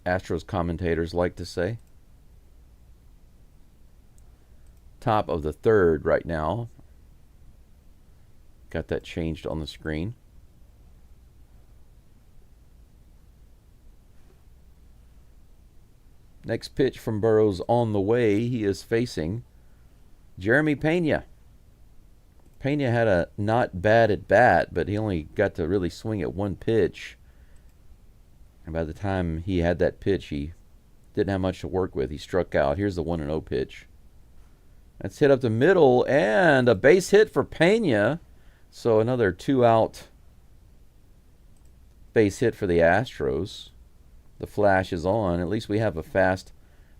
Astros commentators like to say. Top of the 3rd right now. Got that changed on the screen. Next pitch from Burrows on the way. He is facing Jeremy Pena. Pena had a not bad at bat, but he only got to really swing at 1 pitch. And by the time he had that pitch, he didn't have much to work with. He struck out. Here's the 1-0 pitch. That's hit up the middle, and a base hit for Pena. So another 2-out base hit for the Astros. The flash is on. At least we have a fast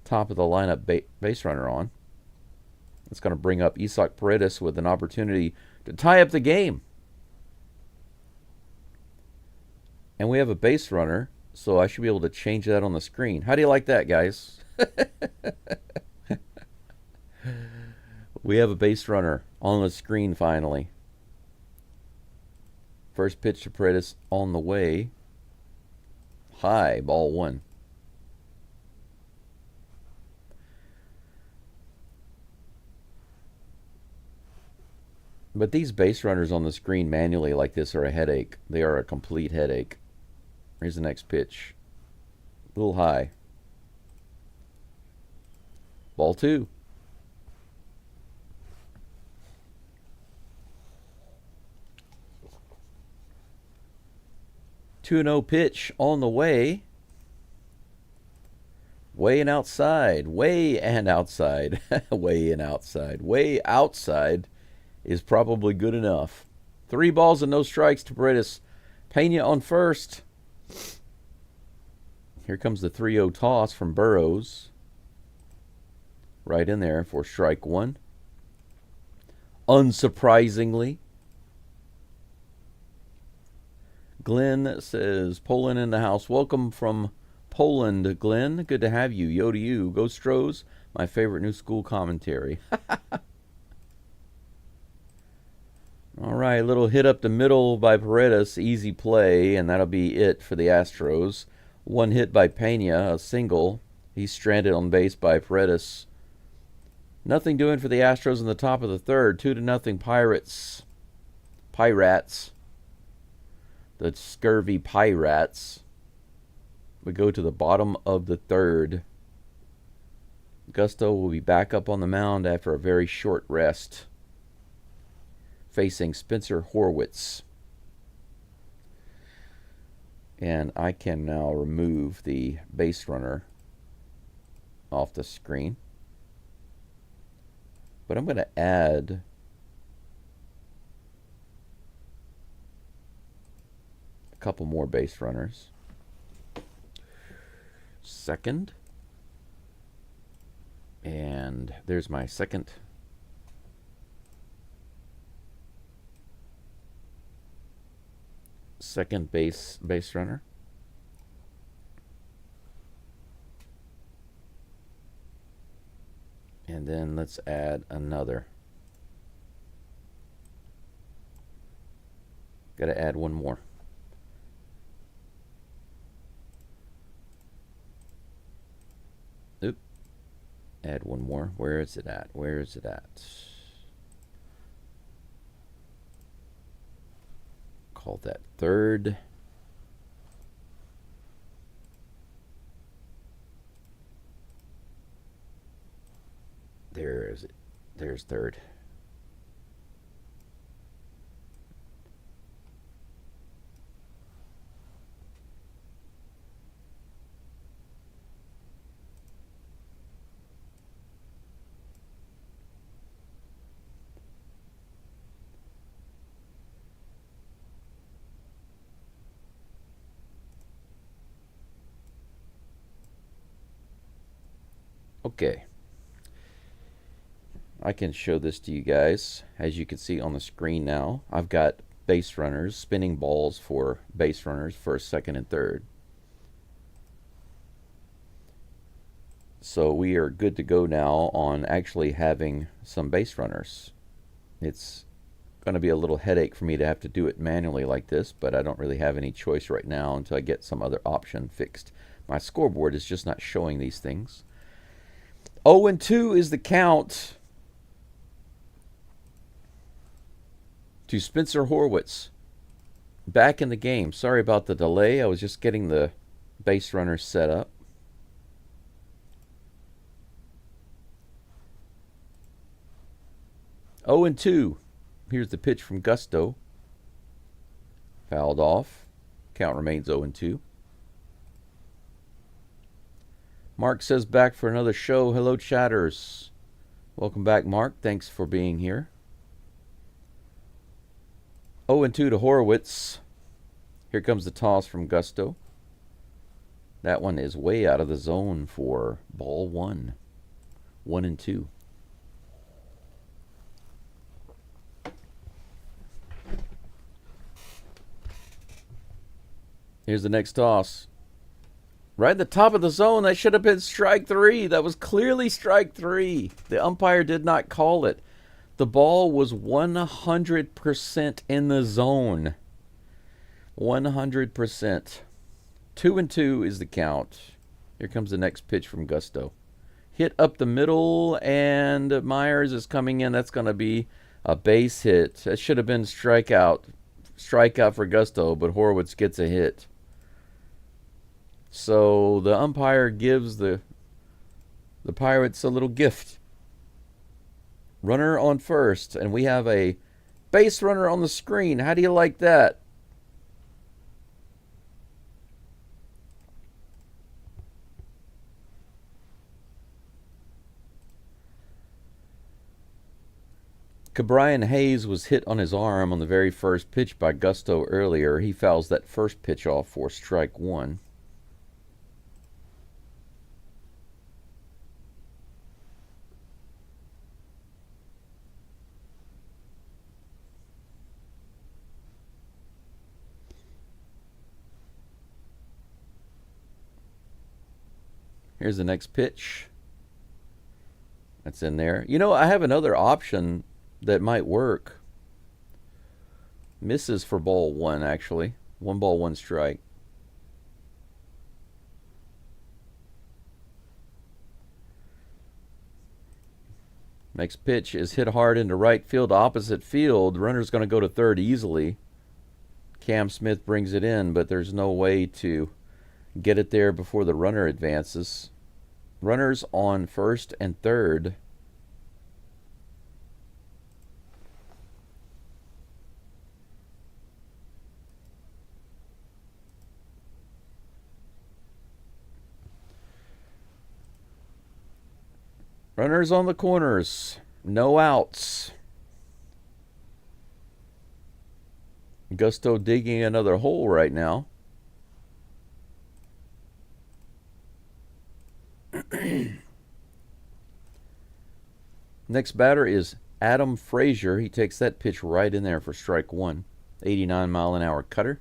top of the lineup base runner on. It's going to bring up Isaac Paredes with an opportunity to tie up the game. And we have a base runner, so I should be able to change that on the screen. How do you like that, guys? We have a base runner on the screen finally. First pitch to Paredes on the way. High, ball 1. But these base runners on the screen manually like this are a headache. They are a complete headache. Here's the next pitch. A little high. Ball 2. 2-0 pitch on the way. Way and outside. Way and outside. Way and outside. Way outside is probably good enough. 3 balls and no strikes to Paredes. Pena on first. Here comes the 3-0 toss from Burrows. Right in there for strike 1. Unsurprisingly. Glenn says, Poland in the house. Welcome from Poland, Glenn. Good to have you. Yo to you. Go STROS. My favorite new school commentary. All right, little hit up the middle by Paredes. Easy play, and that'll be it for the Astros. 1 hit by Pena, a single. He's stranded on base by Paredes. Nothing doing for the Astros in the top of the third. 2-0 Pirates. The scurvy Pirates. We go to the bottom of the third. Gusto will be back up on the mound after a very short rest, facing Spencer Horwitz. And I can now remove the base runner off the screen. But I'm going to add a couple more base runners. Second. And there's my second base runner. And then let's add another. Got to add one more. Oop. Add one more. Where is it at? Where is it at? Call that third. There is it. There's third. Okay. I can show this to you guys. As you can see on the screen now, I've got base runners, spinning balls for base runners, first, second, and third. So we are good to go now on actually having some base runners. It's going to be a little headache for me to have to do it manually like this, but I don't really have any choice right now until I get some other option fixed. My scoreboard is just not showing these things. 0-2 is the count to Spencer Horwitz. Back in the game. Sorry about the delay. I was just getting the base runners set up. Oh and 2. Here's the pitch from Gusto. Fouled off. Count remains 0-2. Mark says back for another show. Hello, chatters. Welcome back, Mark. Thanks for being here. 0-2 to Horwitz. Here comes the toss from Gusto. That one is way out of the zone for ball 1. 1-2. Here's the next toss. Right at the top of the zone. That should have been strike 3. That was clearly strike 3. The umpire did not call it. The ball was 100% in the zone. 100%. 2-2 is the count. Here comes the next pitch from Gusto. Hit up the middle, and Myers is coming in. That's going to be a base hit. That should have been strikeout. Strikeout for Gusto, but Horwitz gets a hit. So the umpire gives the Pirates a little gift. Runner on first, and we have a base runner on the screen. How do you like that? Cabrian Hayes was hit on his arm on the very first pitch by Geaux earlier. He fouls that first pitch off for strike one. Here's the next pitch. That's in there. You know, I have another option that might work. Misses for ball one, actually. 1 ball, 1 strike. Next pitch is hit hard into right field, opposite field. Runner's going to go to third easily. Cam Smith brings it in, but there's no way to get it there before the runner advances. Runners on first and third. Runners on the corners. No outs. Geaux digging another hole right now. Next batter is Adam Frazier. He takes that pitch right in there for strike one. 89-mile-an-hour cutter.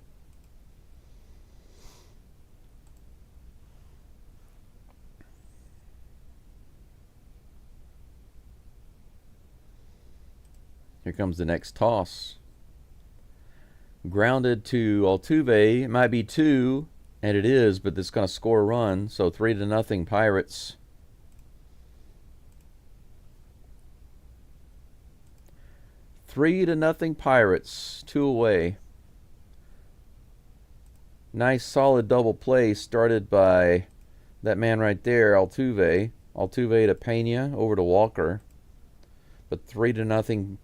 Here comes the next toss. Grounded to Altuve. It might be 2, and it is, but it's going to score a run. So 3-0 Pirates. Three to nothing Pirates. 2 away. Nice solid double play started by that man right there, Altuve. Altuve to Pena, over to Walker. But 3-0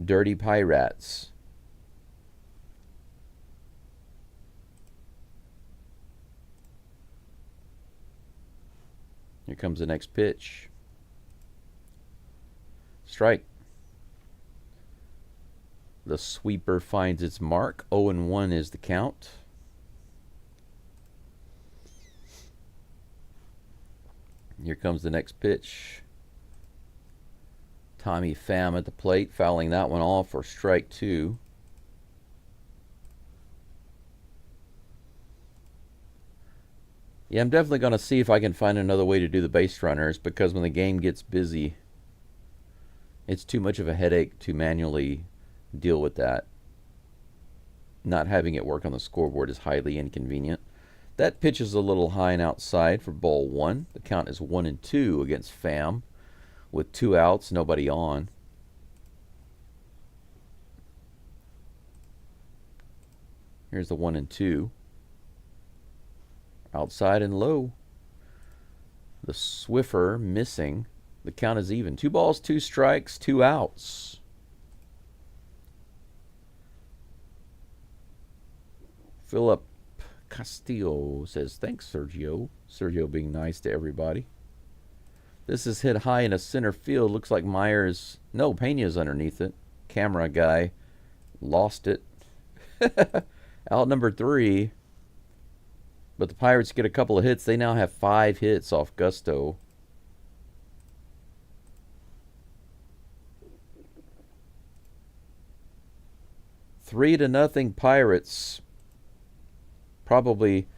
Dirty Pirates. Here comes the next pitch. Strike. The sweeper finds its mark. 0-1 is the count. Here comes the next pitch. Tommy Pham at the plate, fouling that one off for strike 2. Yeah, I'm definitely going to see if I can find another way to do the base runners, because when the game gets busy, it's too much of a headache to manually deal with that. Not having it work on the scoreboard is highly inconvenient. That pitch is a little high and outside for ball 1. The count is 1-2 against Pham. With 2 outs, nobody on. Here's the 1-2. Outside and low. The Swiffer missing. The count is even. 2 balls, 2 strikes, 2 outs. Philip Castillo says, thanks, Sergio. Sergio being nice to everybody. This is hit high into center field. Looks like Myers... No, Pena's underneath it. Camera guy lost it. Out number 3. But the Pirates get a couple of hits. They now have 5 hits off Geaux. Three to nothing Pirates. Probably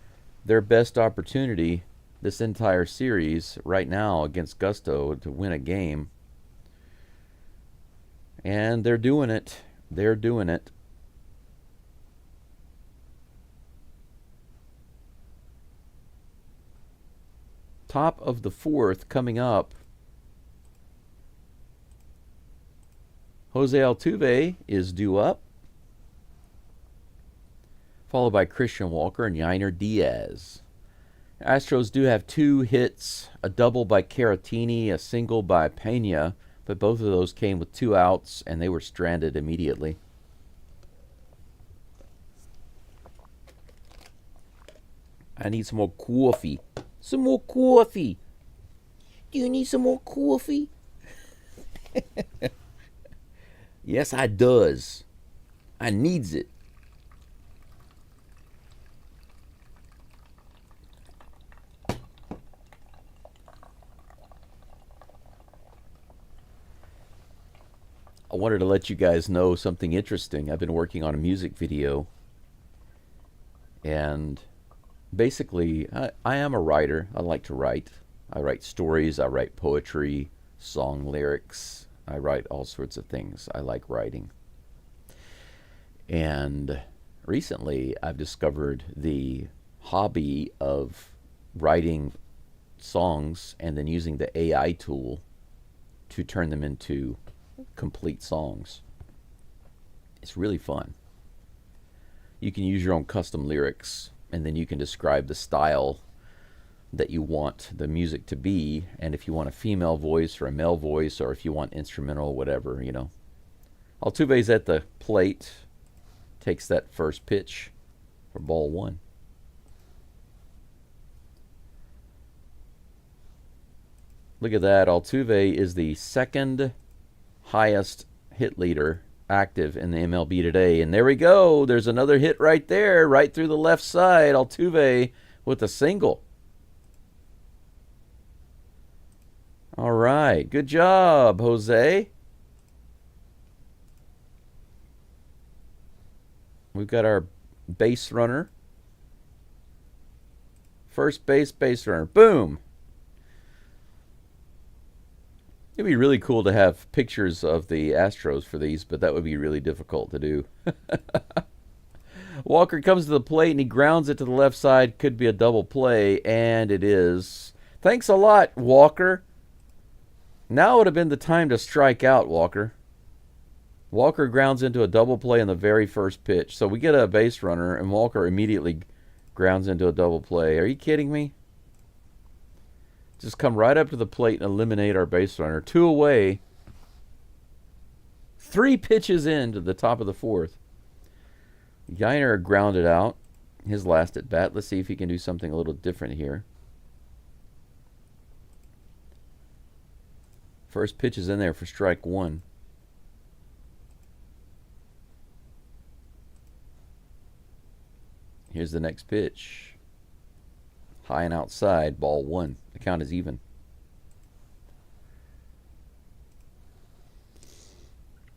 their best opportunity this entire series right now against Geaux to win a game. And they're doing it. They're doing it. Top of the 4th coming up. Jose Altuve is due up, followed by Christian Walker and Yainer Diaz. Astros do have 2 hits, a double by Caratini, a single by Pena, but both of those came with 2 outs, and they were stranded immediately. I need some more coffee. Some more coffee. Do you need some more coffee? Yes, I does. I needs it. I wanted to let you guys know something interesting. I've been working on a music video, and basically, I am a writer. I like to write. I write stories, I write poetry, song lyrics, I write all sorts of things. I like writing. And recently, I've discovered the hobby of writing songs and then using the AI tool to turn them into complete songs. It's really fun. You can use your own custom lyrics, and then you can describe the style that you want the music to be, and if you want a female voice or a male voice, or if you want instrumental, whatever, you know. Altuve's at the plate, takes that first pitch for ball one. Look at that. Altuve is the second highest hit leader active in the MLB today. And there we go. There's another hit right there, right through the left side. Altuve with a single. All right. Good job, Jose. We've got our base runner. First base runner. Boom. It'd be really cool to have pictures of the Astros for these, but that would be really difficult to do. Walker comes to the plate and he grounds it to the left side. Could be a double play, and it is. Thanks a lot, Walker. Now would have been the time to strike out, Walker. Walker grounds into a double play on the very first pitch. So we get a base runner, and Walker immediately grounds into a double play. Are you kidding me? Just come right up to the plate and eliminate our base runner. 2 away. 3 pitches into the top of the fourth. Yiner grounded out his last at bat. Let's see if he can do something a little different here. First pitch is in there for strike one. Here's the next pitch. High and outside, ball one. The count is even.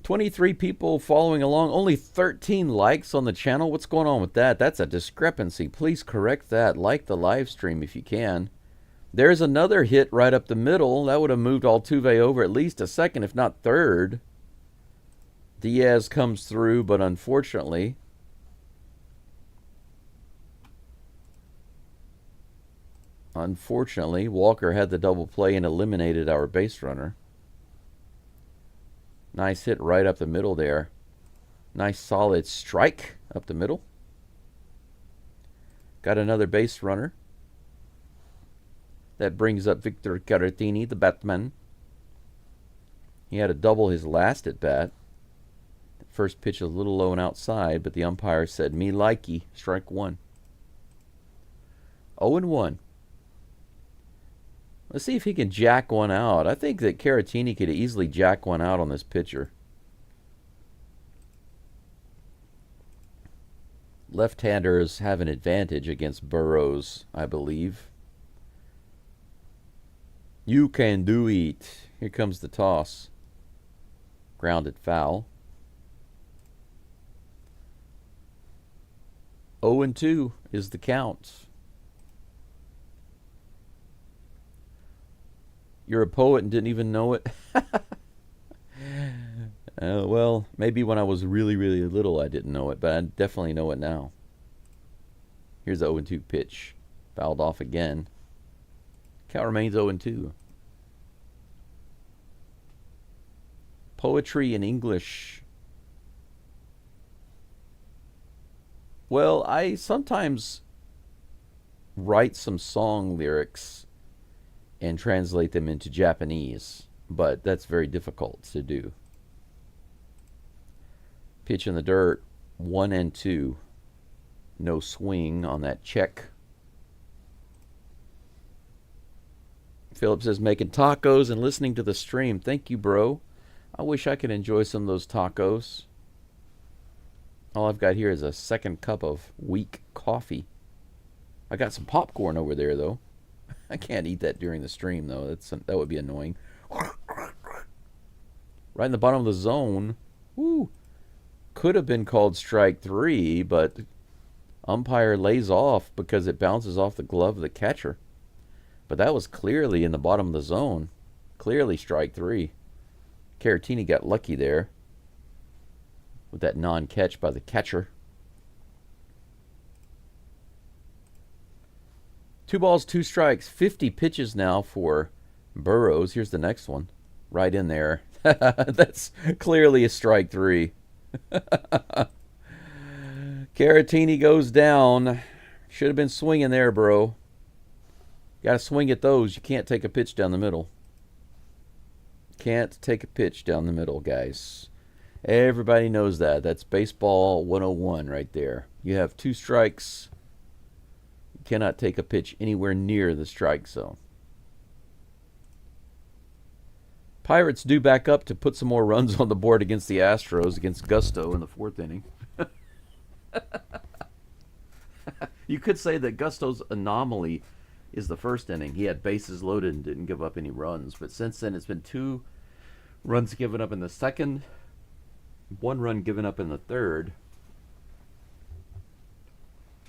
23 people following along. Only 13 likes on the channel. What's going on with that? That's a discrepancy. Please correct that. Like the live stream if you can. There's another hit right up the middle. That would have moved Altuve over at least a second, if not third. Diaz comes through, but unfortunately, Walker had the double play and eliminated our base runner. Nice hit right up the middle there. Nice solid strike up the middle. Got another base runner. That brings up Victor Caratini, the Batman. He had a double his last at bat. The first pitch a little low and outside, but the umpire said, "Me likey," strike one. 0-1. Let's see if he can jack one out. I think that Caratini could easily jack one out on this pitcher. Left-handers have an advantage against Burrows, I believe. You can do it. Here comes the toss. Grounded foul. 0-2 is the count. You're a poet and didn't even know it? Well, maybe when I was really, really little I didn't know it, but I definitely know it now. Here's the 0-2 pitch. Fouled off again. Count remains 0-2. Poetry in English. Well, I sometimes write some song lyrics and translate them into Japanese, but that's very difficult to do. Pitch in the dirt, 1-2. No swing on that check. Philip says, making tacos and listening to the stream. Thank you, bro. I wish I could enjoy some of those tacos. All I've got here is a second cup of weak coffee. I got some popcorn over there, though. I can't eat that during the stream, though. That would be annoying. Right in the bottom of the zone. Woo. Could have been called strike 3, but umpire lays off because it bounces off the glove of the catcher. But that was clearly in the bottom of the zone. Clearly strike 3. Caratini got lucky there with that non-catch by the catcher. 2 balls, 2 strikes. 50 pitches now for Burrows. Here's the next one. Right in there. That's clearly a strike 3. Caratini goes down. Should have been swinging there, bro. Got to swing at those. You can't take a pitch down the middle. Can't take a pitch down the middle, guys. Everybody knows that. That's baseball 101 right there. You have 2 strikes. You cannot take a pitch anywhere near the strike zone. Pirates due back up to put some more runs on the board against the Astros, against Geaux in the 4th inning. You could say that Gusto's anomaly is the 1st inning. He had bases loaded and didn't give up any runs. But since then, it's been 2 runs given up in the 2nd, 1 run given up in the 3rd.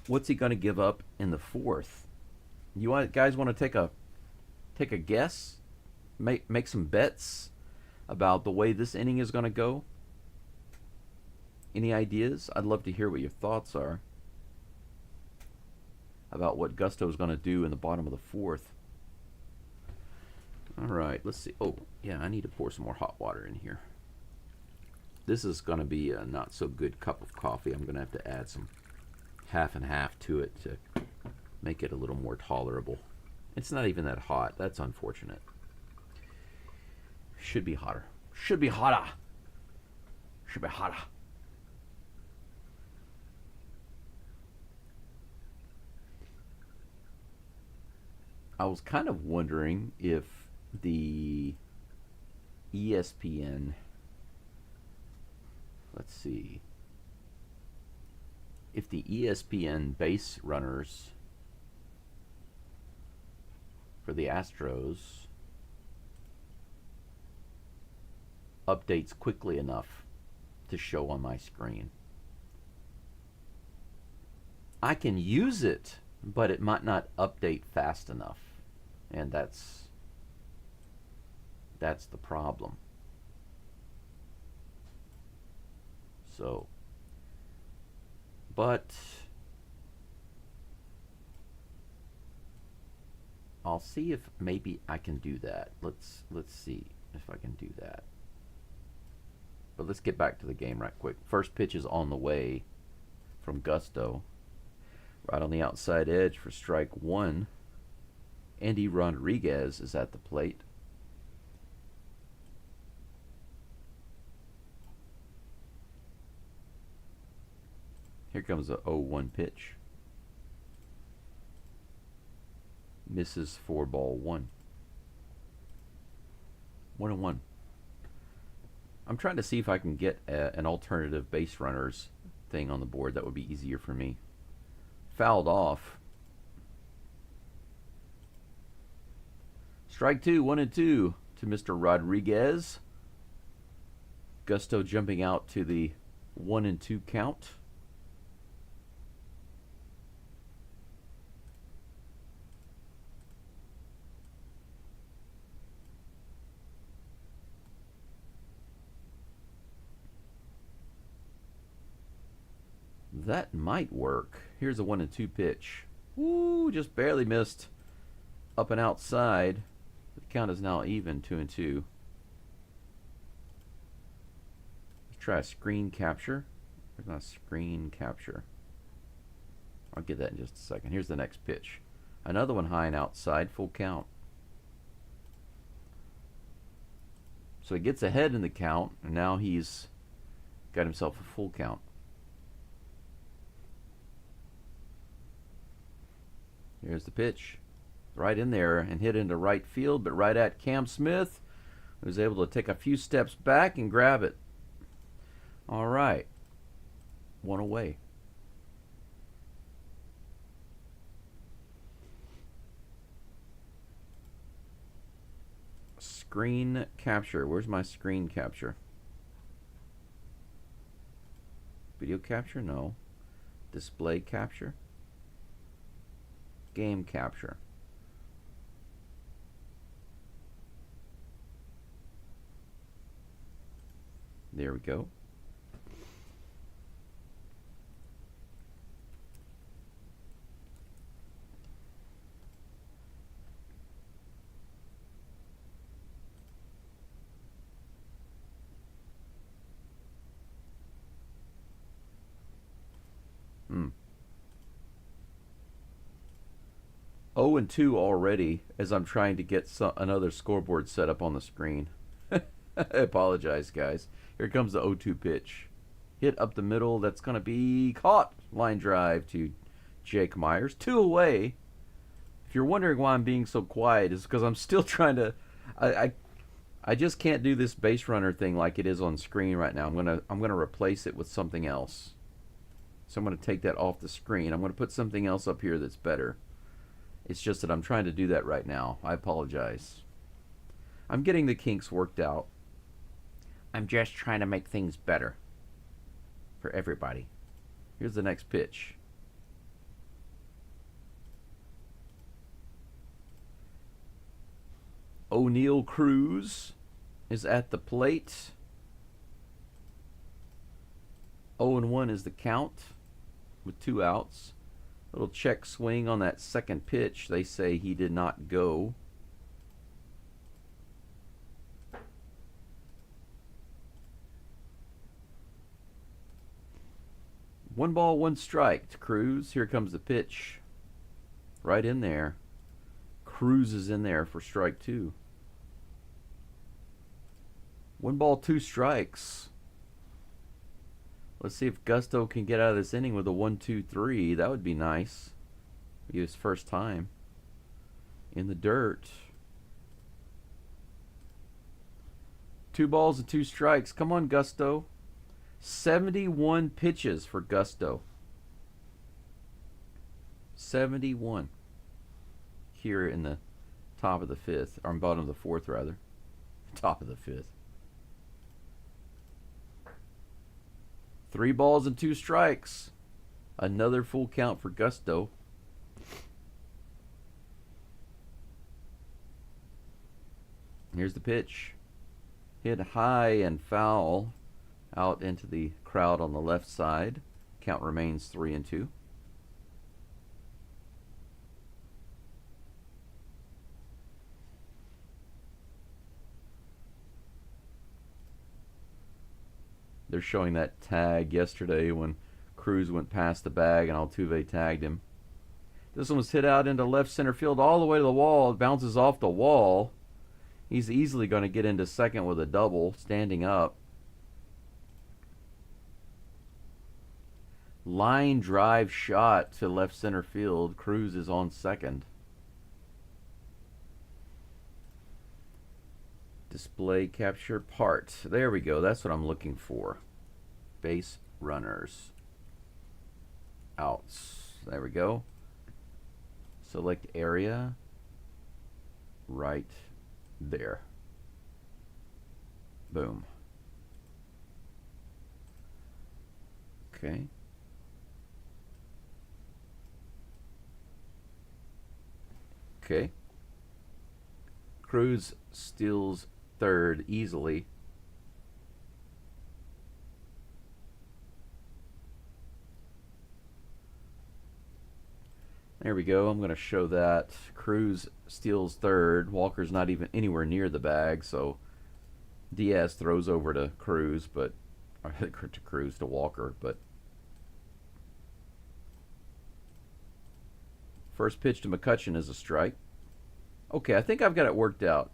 What's he going to give up in the 4th? Guys want to take a guess? Make some bets about the way this inning is going to go? Any ideas? I'd love to hear what your thoughts are about what Gusto is going to do in the bottom of the 4th. All right, let's see. Oh, yeah, I need to pour some more hot water in here. This is going to be a not so good cup of coffee. I'm going to have to add some half and half to it to make it a little more tolerable. It's not even that hot. That's unfortunate. Should be hotter. Should be hotter. Should be hotter. I was kind of wondering if the ESPN, let's see, if the ESPN base runners for the Astros updates quickly enough to show on my screen. I can use it, but it might not update fast enough. And that's the problem. So, but I'll see if maybe I can do that. Let's see if I can do that. But let's get back to the game right quick. First pitch is on the way from Gusto. Right on the outside edge for strike 1. Andy Rodriguez is at the plate. Here comes a 0-1 pitch. Misses for ball 1. 1-1. I'm trying to see if I can get an alternative base runners thing on the board. That would be easier for me. Fouled off. Strike 2, 1-2 to Mr. Rodriguez. Gusto jumping out to the 1-2 count. That might work. Here's a 1-2 pitch. Woo, just barely missed up and outside. The count is now even, 2-2. Let's try a screen capture. There's not a screen capture. I'll get that in just a second. Here's the next pitch. Another one high and outside, full count. So he gets ahead in the count, and now he's got himself a full count. Here's the pitch. Right in there and hit into right field, but right at Cam Smith. who's able to take a few steps back and grab it. All right. One away. Screen capture. Where's my screen capture? Video capture? No. Display capture? Game capture. There we go. Hmm. 0-2 already as I'm trying to get another scoreboard set up on the screen. I apologize, guys. Here comes the 0-2 pitch. Hit up the middle. That's going to be caught. Line drive to Jake Myers. 2 away. If you're wondering why I'm being so quiet, it's because I'm still trying to... I just can't do this base runner thing like it is on screen right now. I'm gonna replace it with something else. So I'm going to take that off the screen. I'm going to put something else up here that's better. It's just that I'm trying to do that right now. I apologize. I'm getting the kinks worked out. I'm just trying to make things better for everybody. Here's the next pitch. O'Neal Cruz is at the plate. 0-1 is the count with 2 outs. Little check swing on that second pitch. They say he did not go. One ball, one strike to Cruz. Here comes the pitch. Right in there. Cruz is in there for strike 2. 1 ball, 2 strikes. Let's see if Gusto can get out of this inning with a 1-2-3. That would be nice. Be his first time in the dirt. 2 balls and 2 strikes. Come on, Gusto. 71 pitches for Gusto. 71. Here in the top of the 5th, or bottom of the 4th, rather. Top of the 5th. 3 balls and 2 strikes. Another full count for Gusto. Here's the pitch. Hit high and foul out into the crowd on the left side. Count remains 3-2. They're showing that tag yesterday when Cruz went past the bag and Altuve tagged him. This one was hit out into left center field all the way to the wall. It bounces off the wall. He's easily going to get into second with a double, standing up. Line drive shot to left center field. Cruz is on second. Display capture part. There we go. That's what I'm looking for. Base runners. Outs. There we go. Select area. Right there. Boom. Okay. Okay. Cruz steals third easily. There we go. I'm going to show that. Cruz steals third. Walker's not even anywhere near the bag, so Diaz throws over to Cruz, but or to Cruz to Walker, but first pitch to McCutchen is a strike. Okay, I think I've got it worked out.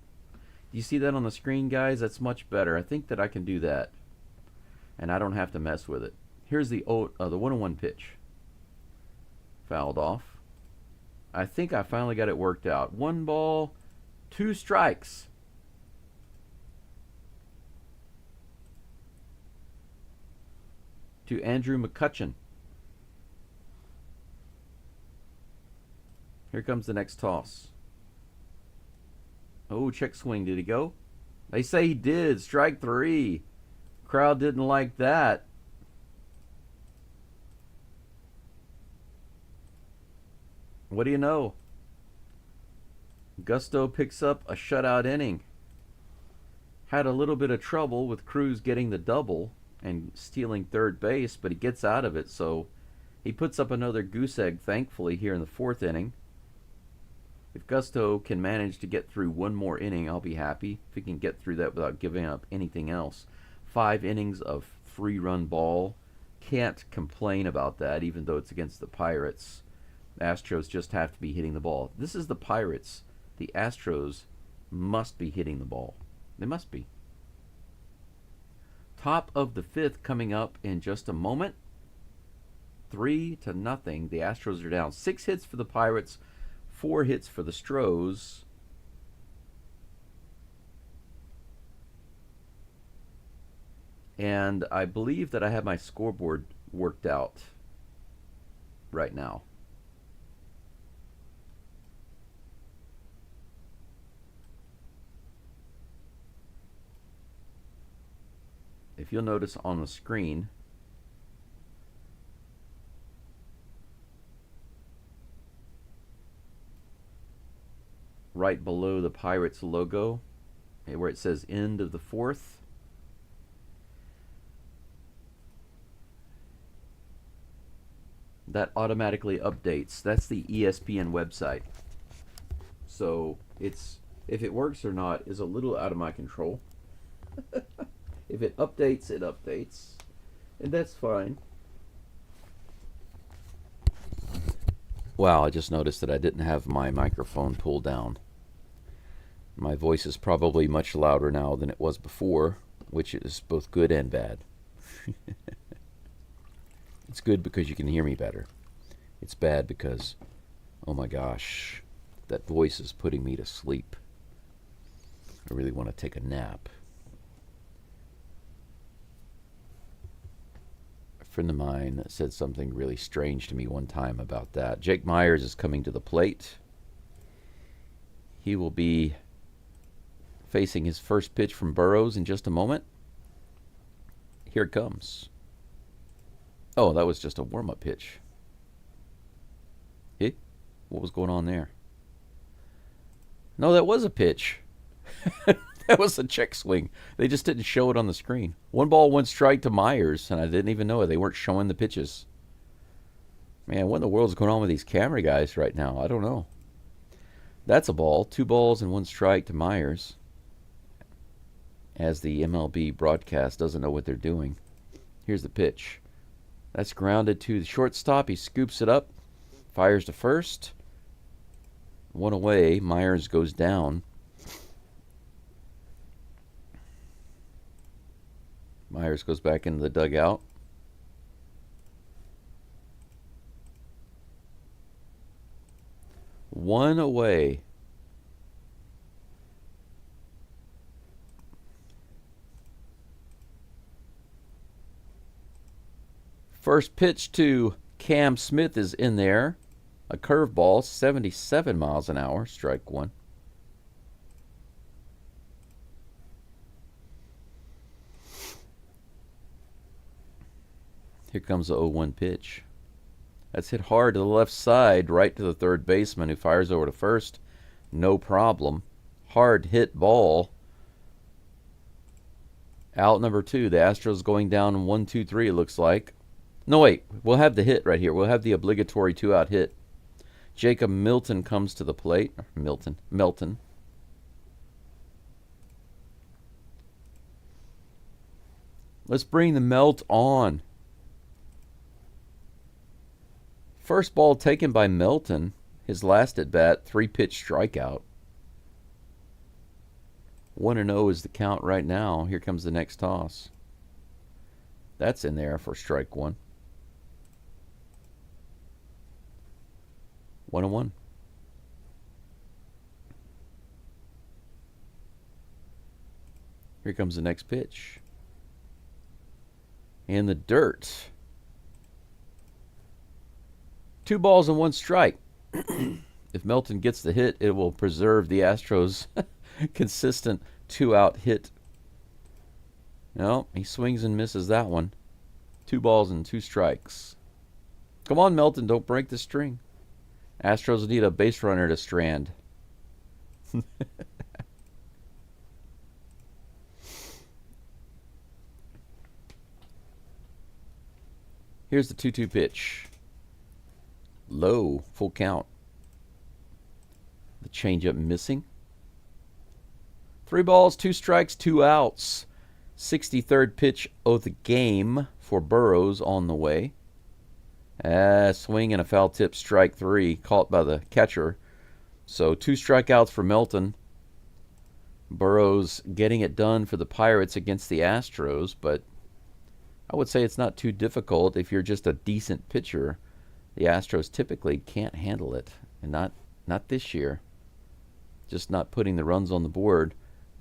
Do you see that on the screen, guys? That's much better. I think that I can do that, and I don't have to mess with it. Here's the 1-1 pitch. Fouled off. I think I finally got it worked out. 1 ball, 2 strikes. to Andrew McCutcheon. Here comes the next toss. Oh, check swing. Did he go? They say he did. Strike 3. Crowd didn't like that. What do you know? Gusto picks up a shutout inning. Had a little bit of trouble with Cruz getting the double and stealing third base, but he gets out of it, so he puts up another goose egg, thankfully, here in the 4th inning. If Gusto can manage to get through one more inning, I'll be happy. If he can get through that without giving up anything else. 5 innings of 3-run ball. Can't complain about that, even though it's against the Pirates. The Astros just have to be hitting the ball. This is the Pirates. The Astros must be hitting the ball. They must be. Top of the 5th coming up in just a moment. 3-0. The Astros are down. 6 hits for the Pirates. 4 hits for the STROS. And I believe that I have my scoreboard worked out right now. If you'll notice on the screen, right below the Pirates logo, where it says end of the 4th, that automatically updates. That's the ESPN website. So it's, if it works or not is a little out of my control. If it updates, it updates. And that's fine. Wow, I just noticed that I didn't have my microphone pulled down. My voice is probably much louder now than it was before, which is both good and bad. It's good because you can hear me better. It's bad because, oh my gosh, that voice is putting me to sleep. I really want to take a nap. A friend of mine said something really strange to me one time about that. Jake Myers is coming to the plate. He will be facing his first pitch from Burrows in just a moment. Here it comes. Oh, that was just a warm-up pitch. Hey, what was going on there? No, that was a pitch. That was a check swing. They just didn't show it on the screen. 1 ball, 1 strike to Myers, and I didn't even know it. They weren't showing the pitches. Man, what in the world is going on with these camera guys right now? I don't know. That's a ball. 2 balls and 1 strike to Myers. As the MLB broadcast doesn't know what they're doing. Here's the pitch. That's grounded to the shortstop. He scoops it up. Fires to first. 1 away. Myers goes down. Myers goes back into the dugout. One away. First pitch to Cam Smith is in there. A curveball, 77 miles an hour, strike 1. Here comes the 0-1 pitch. That's hit hard to the left side, right to the third baseman who fires over to first. No problem. Hard hit ball. Out number 2. The Astros going down 1-2-3, it looks like. No, wait. We'll have the hit right here. We'll have the obligatory 2-out hit. Jacob Milton comes to the plate. Melton. Let's bring the melt on. First ball taken by Melton. His last at bat, 3-pitch strikeout. 1-0 is the count right now. Here comes the next toss. That's in there for strike 1. 1-1. Here comes the next pitch. In the dirt. 2 balls and 1 strike. If Melton gets the hit, it will preserve the Astros' consistent 2-out hit. No, he swings and misses that one. 2 balls and 2 strikes. Come on, Melton, don't break the string. Astros need a base runner to strand. Here's the 2-2 pitch. Low, full count. The changeup missing. 3 balls, 2 strikes, 2 outs. 63rd pitch of the game for Burrows on the way. Swing and a foul tip, strike 3, caught by the catcher. So 2 strikeouts for Melton. Burrows getting it done for the Pirates against the Astros, but I would say it's not too difficult if you're just a decent pitcher. The Astros typically can't handle it, and not this year. Just not putting the runs on the board.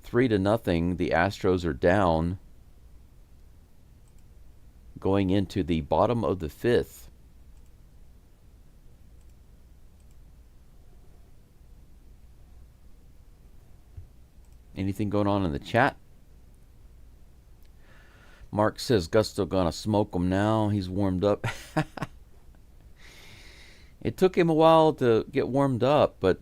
3-0, the Astros are down going into the bottom of the 5th. Anything going on in the chat? Mark says Gusto gonna smoke him now. He's warmed up. It took him a while to get warmed up, but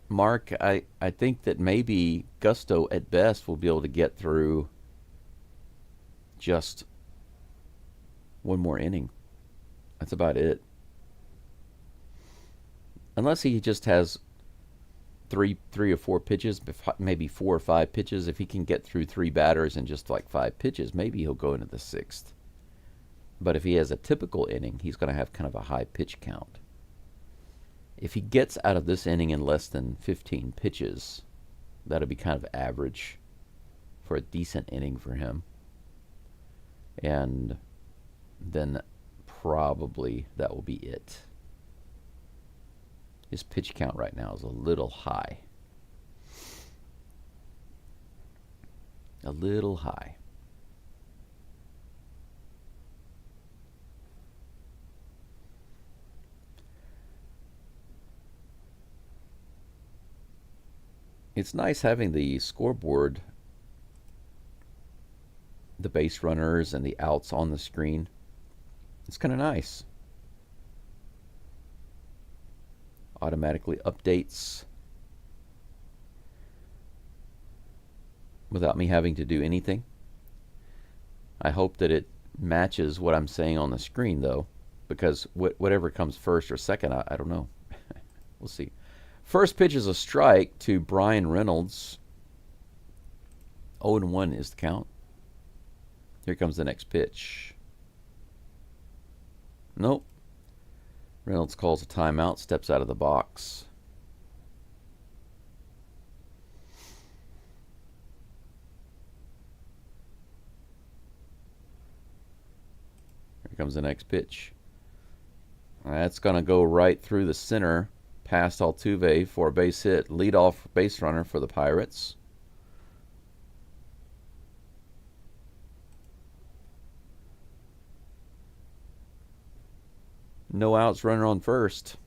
Mark, I think that maybe Gusto at best will be able to get through just 1 more inning. That's about it. Unless he just has three or 4 pitches, maybe 4 or 5 pitches. If he can get through 3 batters in just like 5 pitches, maybe he'll go into the 6th. But if he has a typical inning, he's going to have kind of a high pitch count. If he gets out of this inning in less than 15 pitches, that'll be kind of average for a decent inning for him. And then probably that will be it. His pitch count right now is a little high. A little high. It's nice having the scoreboard, the base runners and the outs on the screen. It's kind of nice. Automatically updates without me having to do anything. I hope that it matches what I'm saying on the screen, though, because whatever comes first or second, I don't know. We'll see. First pitch is a strike to Brian Reynolds. 0-1 is the count. Here comes the next pitch. Nope. Reynolds calls a timeout, steps out of the box. Here comes the next pitch. That's going to go right through the center, past Altuve for a base hit. Leadoff base runner for the Pirates. No outs, runner on first.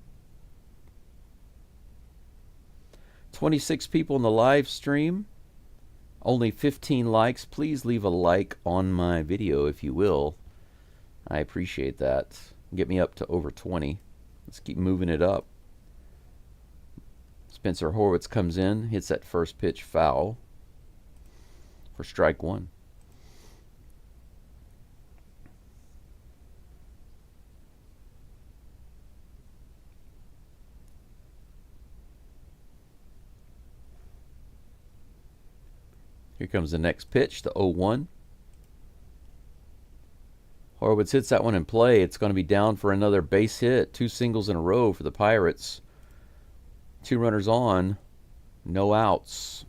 26 people in the live stream. Only 15 likes. Please leave a like on my video if you will. I appreciate that. Get me up to over 20. Let's keep moving it up. Spencer Horwitz comes in, hits that first pitch foul for strike 1. Here comes the next pitch, the 0-1. Horwitz hits that one in play. It's going to be down for another base hit. 2 singles in a row for the Pirates. 2 runners on, no outs.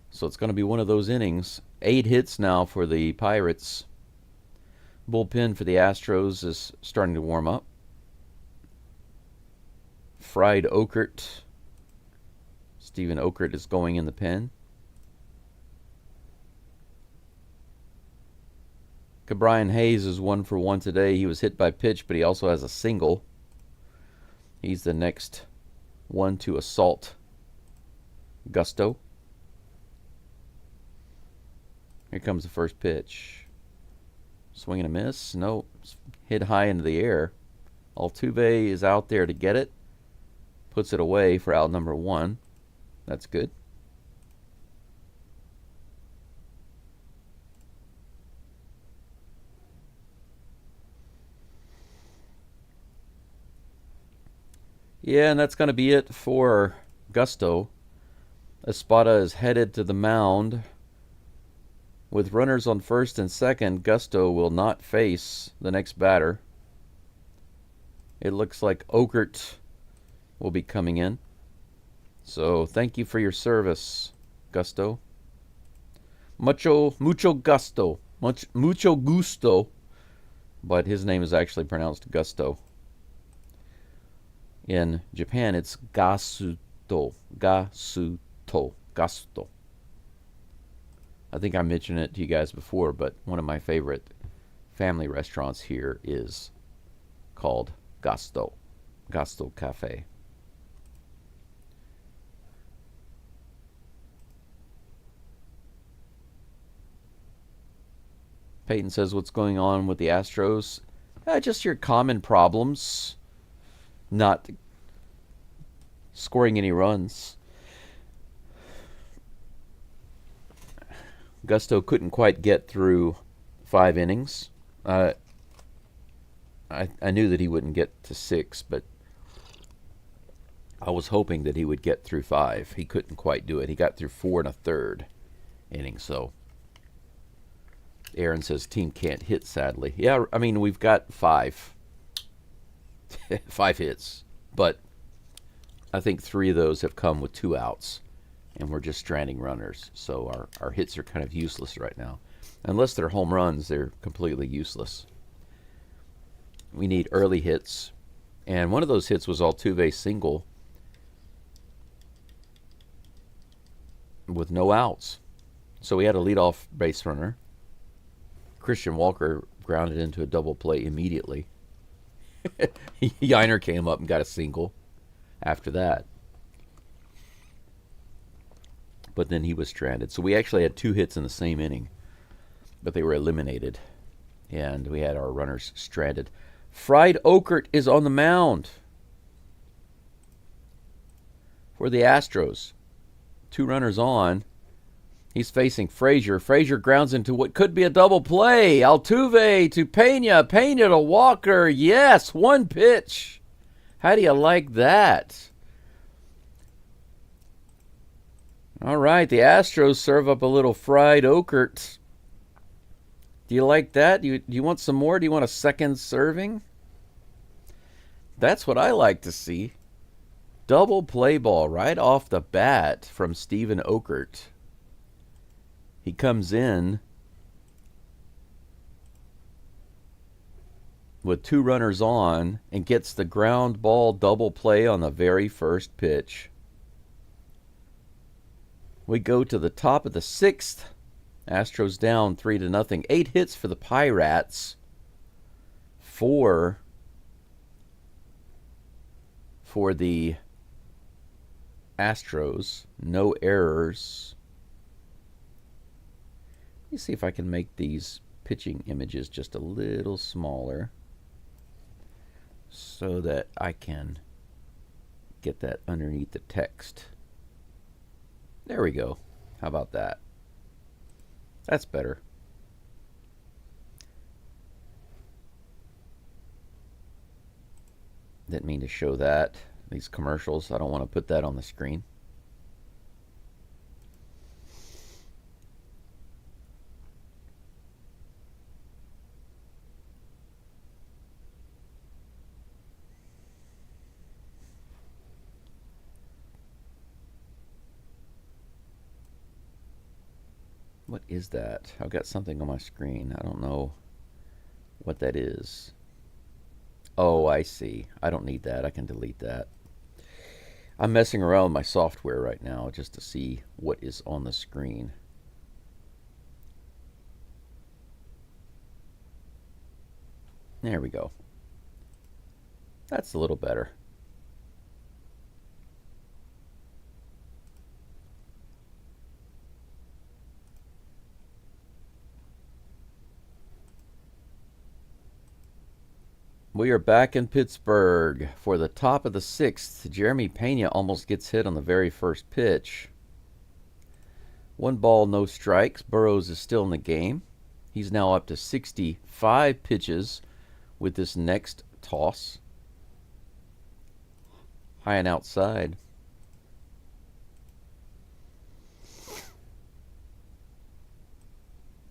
So it's going to be one of those innings. 8 hits now for the Pirates. Bullpen for the Astros is starting to warm up. Fried Okert. Steven Okert is going in the pen. Brian Hayes is 1 for 1 today. He was hit by pitch, but he also has a single. He's the next one to assault Gusto. Here comes the first pitch. Swing and a miss. No, hit high into the air. Altuve is out there to get it. Puts it away for out number 1. That's good. Yeah, and that's going to be it for Gusto. Espada is headed to the mound. With runners on first and second, Gusto will not face the next batter. It looks like Okert will be coming in. So thank you for your service, Gusto. Mucho gusto. Mucho gusto. But his name is actually pronounced Gusto. In Japan, it's Gasuto. Gasuto. Gusto. I think I mentioned it to you guys before, but one of my favorite family restaurants here is called Gusto. Gusto Cafe. Peyton says, what's going on with the Astros? Just your common problems. Not scoring any runs. Gusto couldn't quite get through 5 innings. I knew that he wouldn't get to 6, but I was hoping that he would get through 5. He couldn't quite do it. He got through 4 1/3 innings, so Aaron says team can't hit, sadly. Yeah, I mean, we've got 5. 5 hits, but I think 3 of those have come with 2 outs, and we're just stranding runners. So our hits are kind of useless right now. Unless they're home runs, they're completely useless. We need early hits, and one of those hits was Altuve's single with no outs. So we had a leadoff base runner. Christian Walker grounded into a double play immediately. Yiner came up and got a single after that. But then he was stranded. So we actually had 2 hits in the same inning, but they were eliminated, and we had our runners stranded. Fried Okert is on the mound for the Astros. 2 runners on. He's facing Frazier. Frazier grounds into what could be a double play. Altuve to Pena. Pena to Walker. Yes, 1 pitch. How do you like that? All right, the Astros serve up a little fried Okert. Do you like that? Do you want some more? Do you want a second serving? That's what I like to see. Double play ball right off the bat from Steven Okert. He comes in with 2 runners on and gets the ground ball double play on the very first pitch. We go to the top of the 6th. Astros down 3-0. 8 hits for the Pirates. 4 for the Astros. No errors. Let me see if I can make these pitching images just a little smaller so that I can get that underneath the text. There we go. How about that? That's better. Didn't mean to show that. These commercials, I don't want to put that on the screen. What is that? I've got something on my screen. I don't know what that is. Oh, I see. I don't need that. I can delete that. I'm messing around with my software right now just to see what is on the screen. There we go. That's a little better. We are back in Pittsburgh for the top of the sixth. Jeremy Pena almost gets hit on the very first pitch. 1 ball, no strikes. Burrows is still in the game. He's now up to 65 pitches with this next toss. High and outside.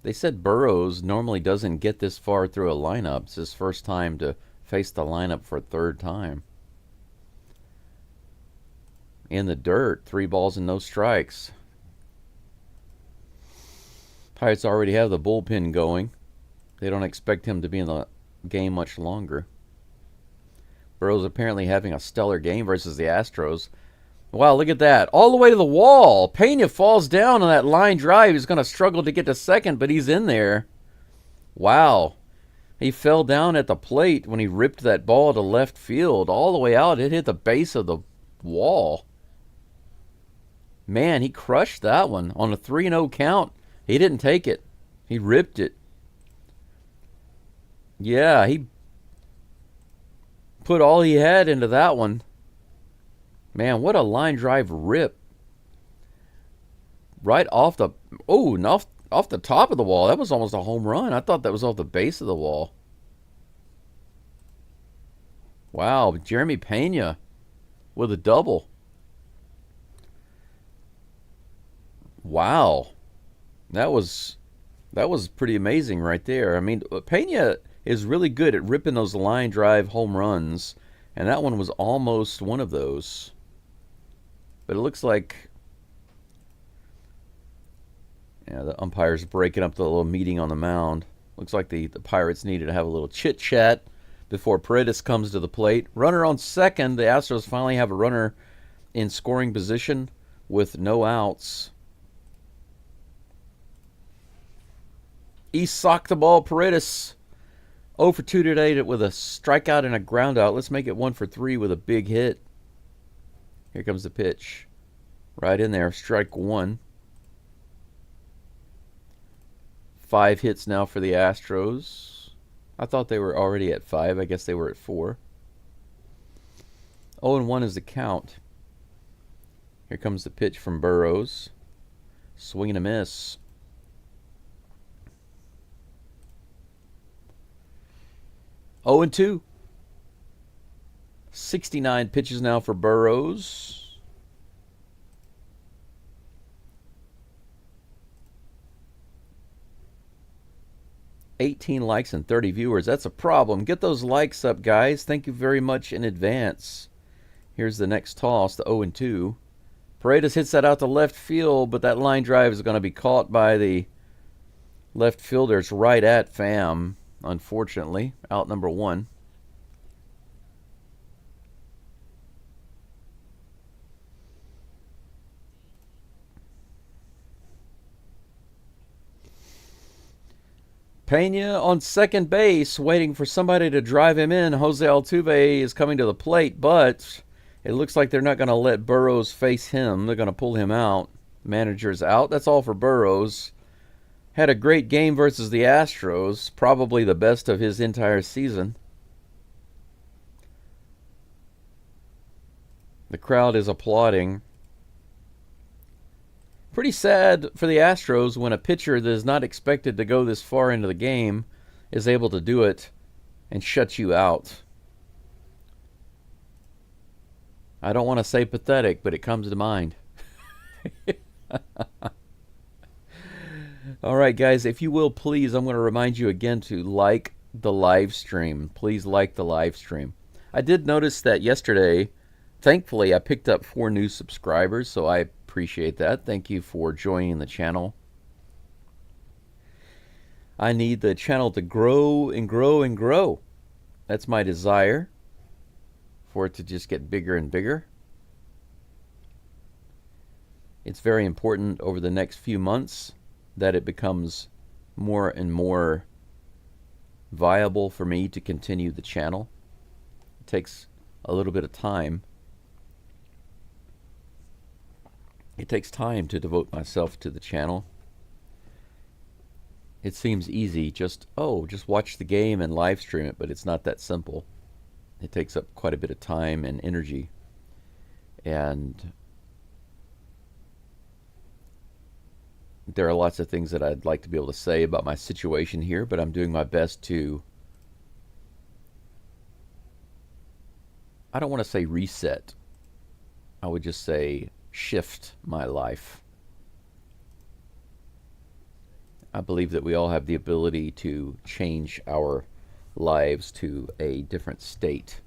They said Burrows normally doesn't get this far through a lineup. It's his first time to face the lineup for a third time. In the dirt, 3 balls and no strikes. Pirates already have the bullpen going. They don't expect him to be in the game much longer. Burrows apparently having a stellar game versus the Astros. Wow, look at that. All the way to the wall. Pena falls down on that line drive. He's going to struggle to get to second, but he's in there. Wow. He fell down at the plate when he ripped that ball to left field. All the way out, it hit the base of the wall. Man, he crushed that one on a 3-0 count. He didn't take it. He ripped it. Yeah, he put all he had into that one. Man, what a line drive rip. Right off the... Oh, off the top of the wall. That was almost a home run. I thought that was off the base of the wall. Wow, Jeremy Pena with a double. Wow. That was pretty amazing right there. I mean, Pena is really good at ripping those line drive home runs, and that one was almost one of those. But it looks like, yeah, the umpire's breaking up the little meeting on the mound. Looks like the Pirates needed to have a little chit-chat before Paredes comes to the plate. Runner on second. The Astros finally have a runner in scoring position with no outs. He socked the ball. Paredes 0 for 2 today with a strikeout and a ground out. Let's make it 1 for 3 with a big hit. Here comes the pitch. Right in there. Strike 1. 5 hits now for the Astros. I thought they were already at 5. I guess they were at 4. 0-1 is the count. Here comes the pitch from Burrows. Swing and a miss. 0-2. 69 pitches now for Burrows. $18 likes and 30 viewers. That's a problem. Get those likes up, guys. Thank you very much in advance. Here's the next toss, the 0-2. Paredes hits that out to left field, but that line drive is going to be caught by the left fielders right at Pham, unfortunately. Out number 1. Pena on second base, waiting for somebody to drive him in. Jose Altuve is coming to the plate, but it looks like they're not going to let Burrows face him. They're going to pull him out. Manager's out. That's all for Burrows. Had a great game versus the Astros, probably the best of his entire season. The crowd is applauding. Pretty sad for the Astros when a pitcher that is not expected to go this far into the game is able to do it and shut you out. I don't want to say pathetic, but it comes to mind. All right, guys, if you will, please, I'm going to remind you again to like the live stream. Please like the live stream. I did notice that yesterday, thankfully, I picked up 4 new subscribers, so I appreciate that. Thank you for joining the channel. I need the channel to grow and grow and grow. That's my desire, for it to just get bigger and bigger. It's very important over the next few months that it becomes more and more viable for me to continue the channel. It takes a little bit of time. It takes time to devote myself to the channel. It seems easy, just watch the game and live stream it, but it's not that simple. It takes up quite a bit of time and energy. And there are lots of things that I'd like to be able to say about my situation here, but I'm doing my best to, I don't want to say reset. I would just say shift my life. I believe that we all have the ability to change our lives to a different state.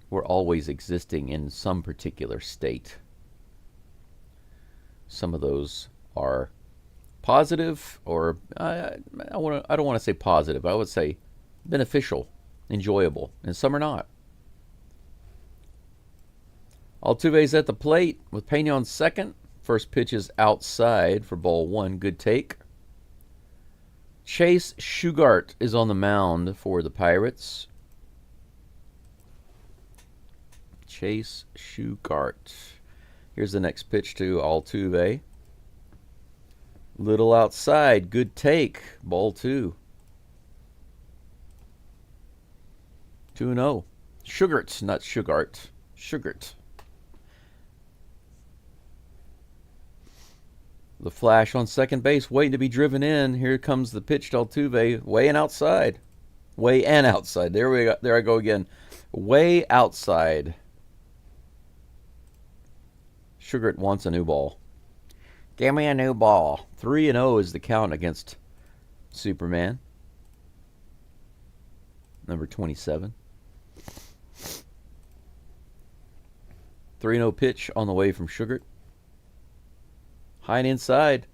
We're always existing in some particular state. Some of those are positive, or I don't want to say positive. I would say beneficial, enjoyable, and some are not. Altuve's at the plate with Pena on second. First pitch is outside for ball one. Good take. Chase Shugart is on the mound for the Pirates. Chase Shugart. Here's the next pitch to Altuve. Little outside. Good take. Ball two. 2-0. Shugart, not Shugart. Shugart. The flash on second base, waiting to be driven in. Here comes the pitch to Altuve, way and outside. Way and outside. There we go. There I go again. Way outside. Shugart wants a new ball. Give me a new ball. 3-0 is the count against Superman. Number 27. 3-0 pitch on the way from Shugart. High and inside.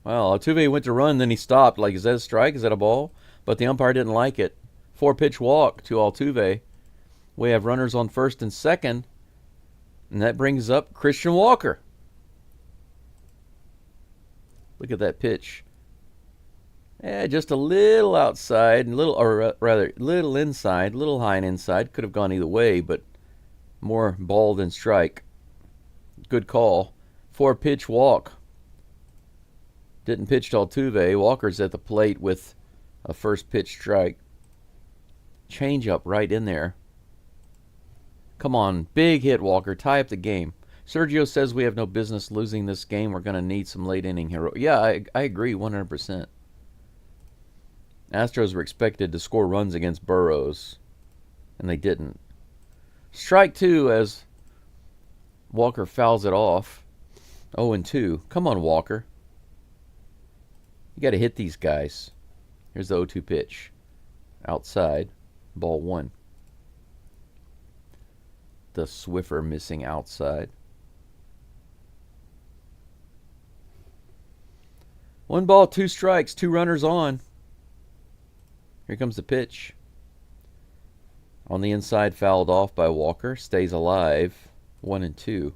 Well, Altuve went to run, then he stopped. Like, is that a strike? Is that a ball? But the umpire didn't like it. 4-pitch walk to Altuve. We have runners on first and second. And that brings up Christian Walker. Look at that pitch. Yeah, just a little outside, and little inside, little high and inside. Could have gone either way, but more ball than strike. Good call. 4-pitch walk. Didn't pitch to Altuve. Walker's at the plate with a first pitch strike. Change up right in there. Come on, big hit, Walker. Tie up the game. Sergio says we have no business losing this game. We're going to need some late inning hero. Yeah, I agree 100%. Astros were expected to score runs against Burrows, and they didn't. Strike two as Walker fouls it off. 0-2. Come on, Walker. You got to hit these guys. Here's the 0-2 pitch. Outside. Ball one. The Swiffer missing outside. 1 ball, 2 strikes, 2 runners on. Here comes the pitch. On the inside, fouled off by Walker. Stays alive. 1-2.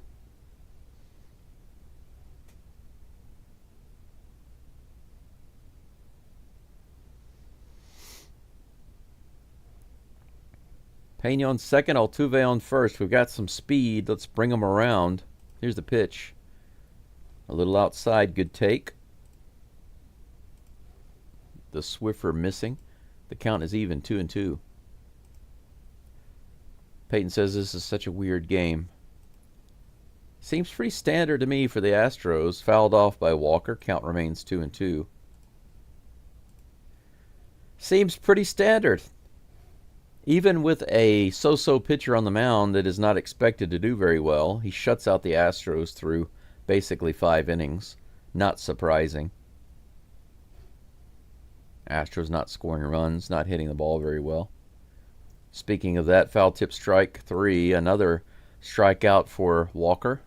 Pena on second, Altuve on first. We've got some speed. Let's bring them around. Here's the pitch. A little outside. Good take. The Swiffer missing. The count is even, 2-2. Peyton says this is such a weird game. Seems pretty standard to me for the Astros. Fouled off by Walker. Count remains 2-2. Seems pretty standard. Even with a so-so pitcher on the mound that is not expected to do very well, he shuts out the Astros through basically 5 innings. Not surprising. Astros not scoring runs, not hitting the ball very well. Speaking of that, foul tip strike 3. Another strikeout for Walker.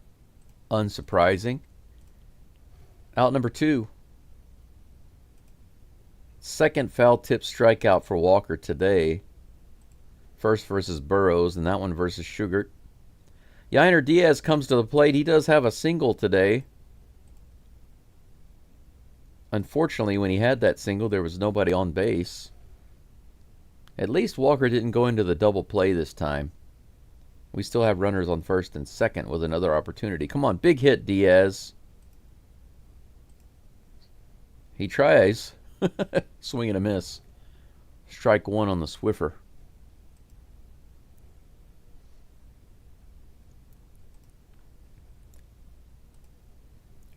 Unsurprising. Out number 2. Second foul tip strikeout for Walker today. First versus Burrows, and that one versus Shugart. Yainer Diaz comes to the plate. He does have a single today. Unfortunately, when he had that single, there was nobody on base. At least Walker didn't go into the double play this time. We still have runners on first and second with another opportunity. Come on, big hit, Diaz. He tries. Swing and a miss. Strike 1 on the Swiffer.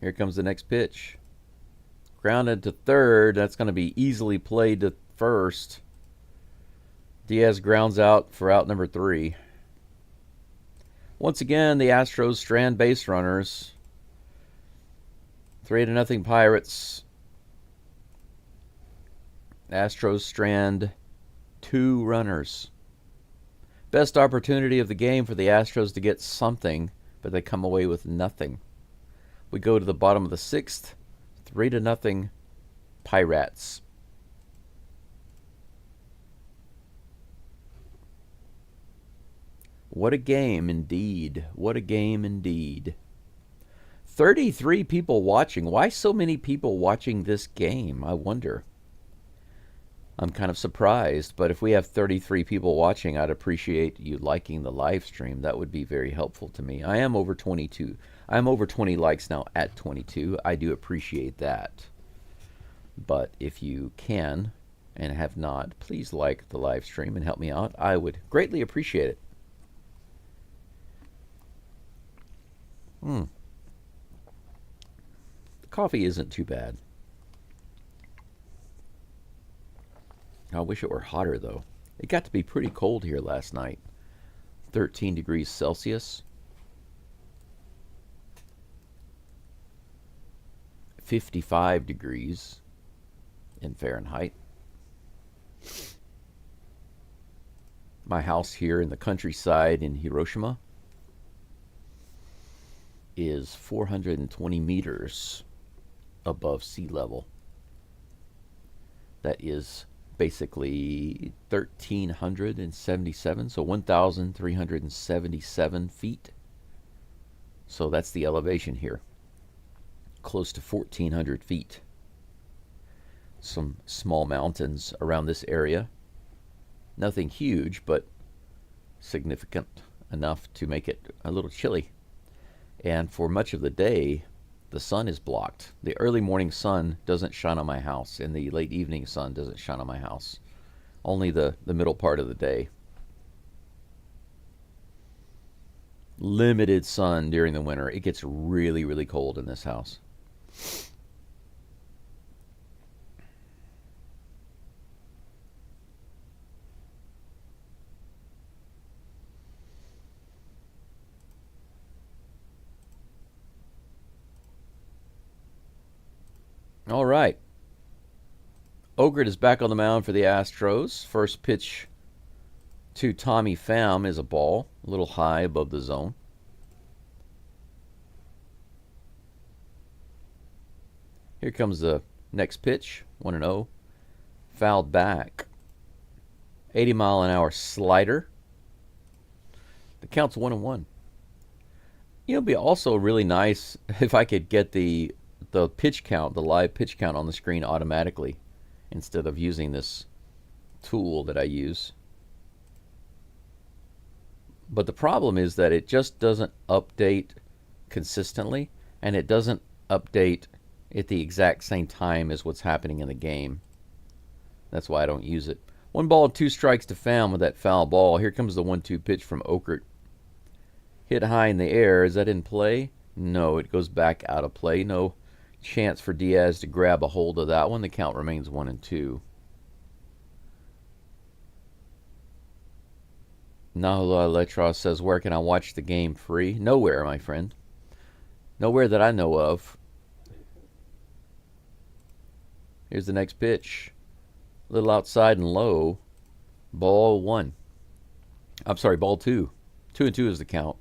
Here comes the next pitch. Grounded to third. That's going to be easily played to first. Diaz grounds out for out number 3. Once again, the Astros strand base runners. 3-0 Pirates. Astros strand 2 runners. Best opportunity of the game for the Astros to get something, but they come away with nothing. We go to the bottom of the 6th. 3-0 Pirates. What a game indeed. What a game indeed. 33 people watching. Why so many people watching this game? I wonder. I'm kind of surprised, but if we have 33 people watching, I'd appreciate you liking the live stream. That would be very helpful to me. I am over 22. I'm over 20 likes now at 22. I do appreciate that. But if you can and have not, please like the live stream and help me out. I would greatly appreciate it. The coffee isn't too bad. I wish it were hotter, though. It got to be pretty cold here last night. 13 degrees Celsius. 55 degrees in Fahrenheit. My house here in the countryside in Hiroshima is 420 meters above sea level. That is basically 1,377, so 1,377 feet. So that's the elevation here. Close to 1,400 feet. Some small mountains around this area. Nothing huge, but significant enough to make it a little chilly. And for much of the day, the sun is blocked. The early morning sun doesn't shine on my house, and the late evening sun doesn't shine on my house. Only the middle part of the day. Limited sun during the winter. It gets really, really cold in this house. All right. Ogret is back on the mound for the Astros. First pitch to Tommy Pham is a ball, a little high above the zone. Here comes the next pitch, 1-0. Fouled back. 80-mile-an-hour slider. The count's 1-1. You know, it'd be also really nice if I could get the pitch count, the live pitch count on the screen automatically instead of using this tool that I use. But the problem is that it just doesn't update consistently, and it doesn't update at the exact same time as what's happening in the game. That's why I don't use it. 1 ball, 2 strikes to Pham with that foul ball. Here comes the 1-2 pitch from Ogret. Hit high in the air. Is that in play? No, it goes back out of play. No chance for Diaz to grab a hold of that one. The count remains 1-2. Nahula Letros says, where can I watch the game free? Nowhere, my friend. Nowhere that I know of. Here's the next pitch. A little outside and low. Ball 1. I'm sorry, ball 2. 2-2 is the count.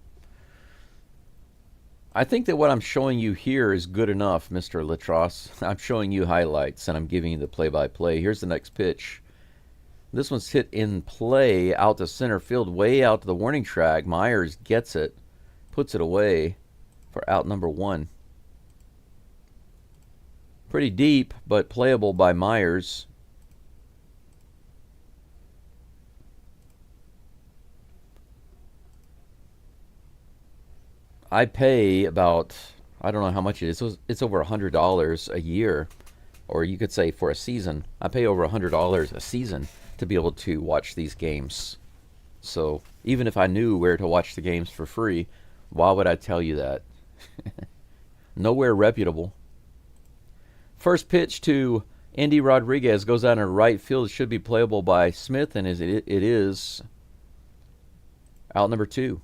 I think that what I'm showing you here is good enough, Mr. Letros. I'm showing you highlights, and I'm giving you the play-by-play. Here's the next pitch. This one's hit in play out to center field, way out to the warning track. Myers gets it, puts it away for out number 1. Pretty deep, but playable by Myers. I pay about, I don't know how much it is. It's over $100 a year, or you could say for a season. I pay over $100 a season to be able to watch these games. So even if I knew where to watch the games for free, why would I tell you that? Nowhere reputable. First pitch to Andy Rodriguez goes out in right field. It should be playable by Smith, and it is out number 2.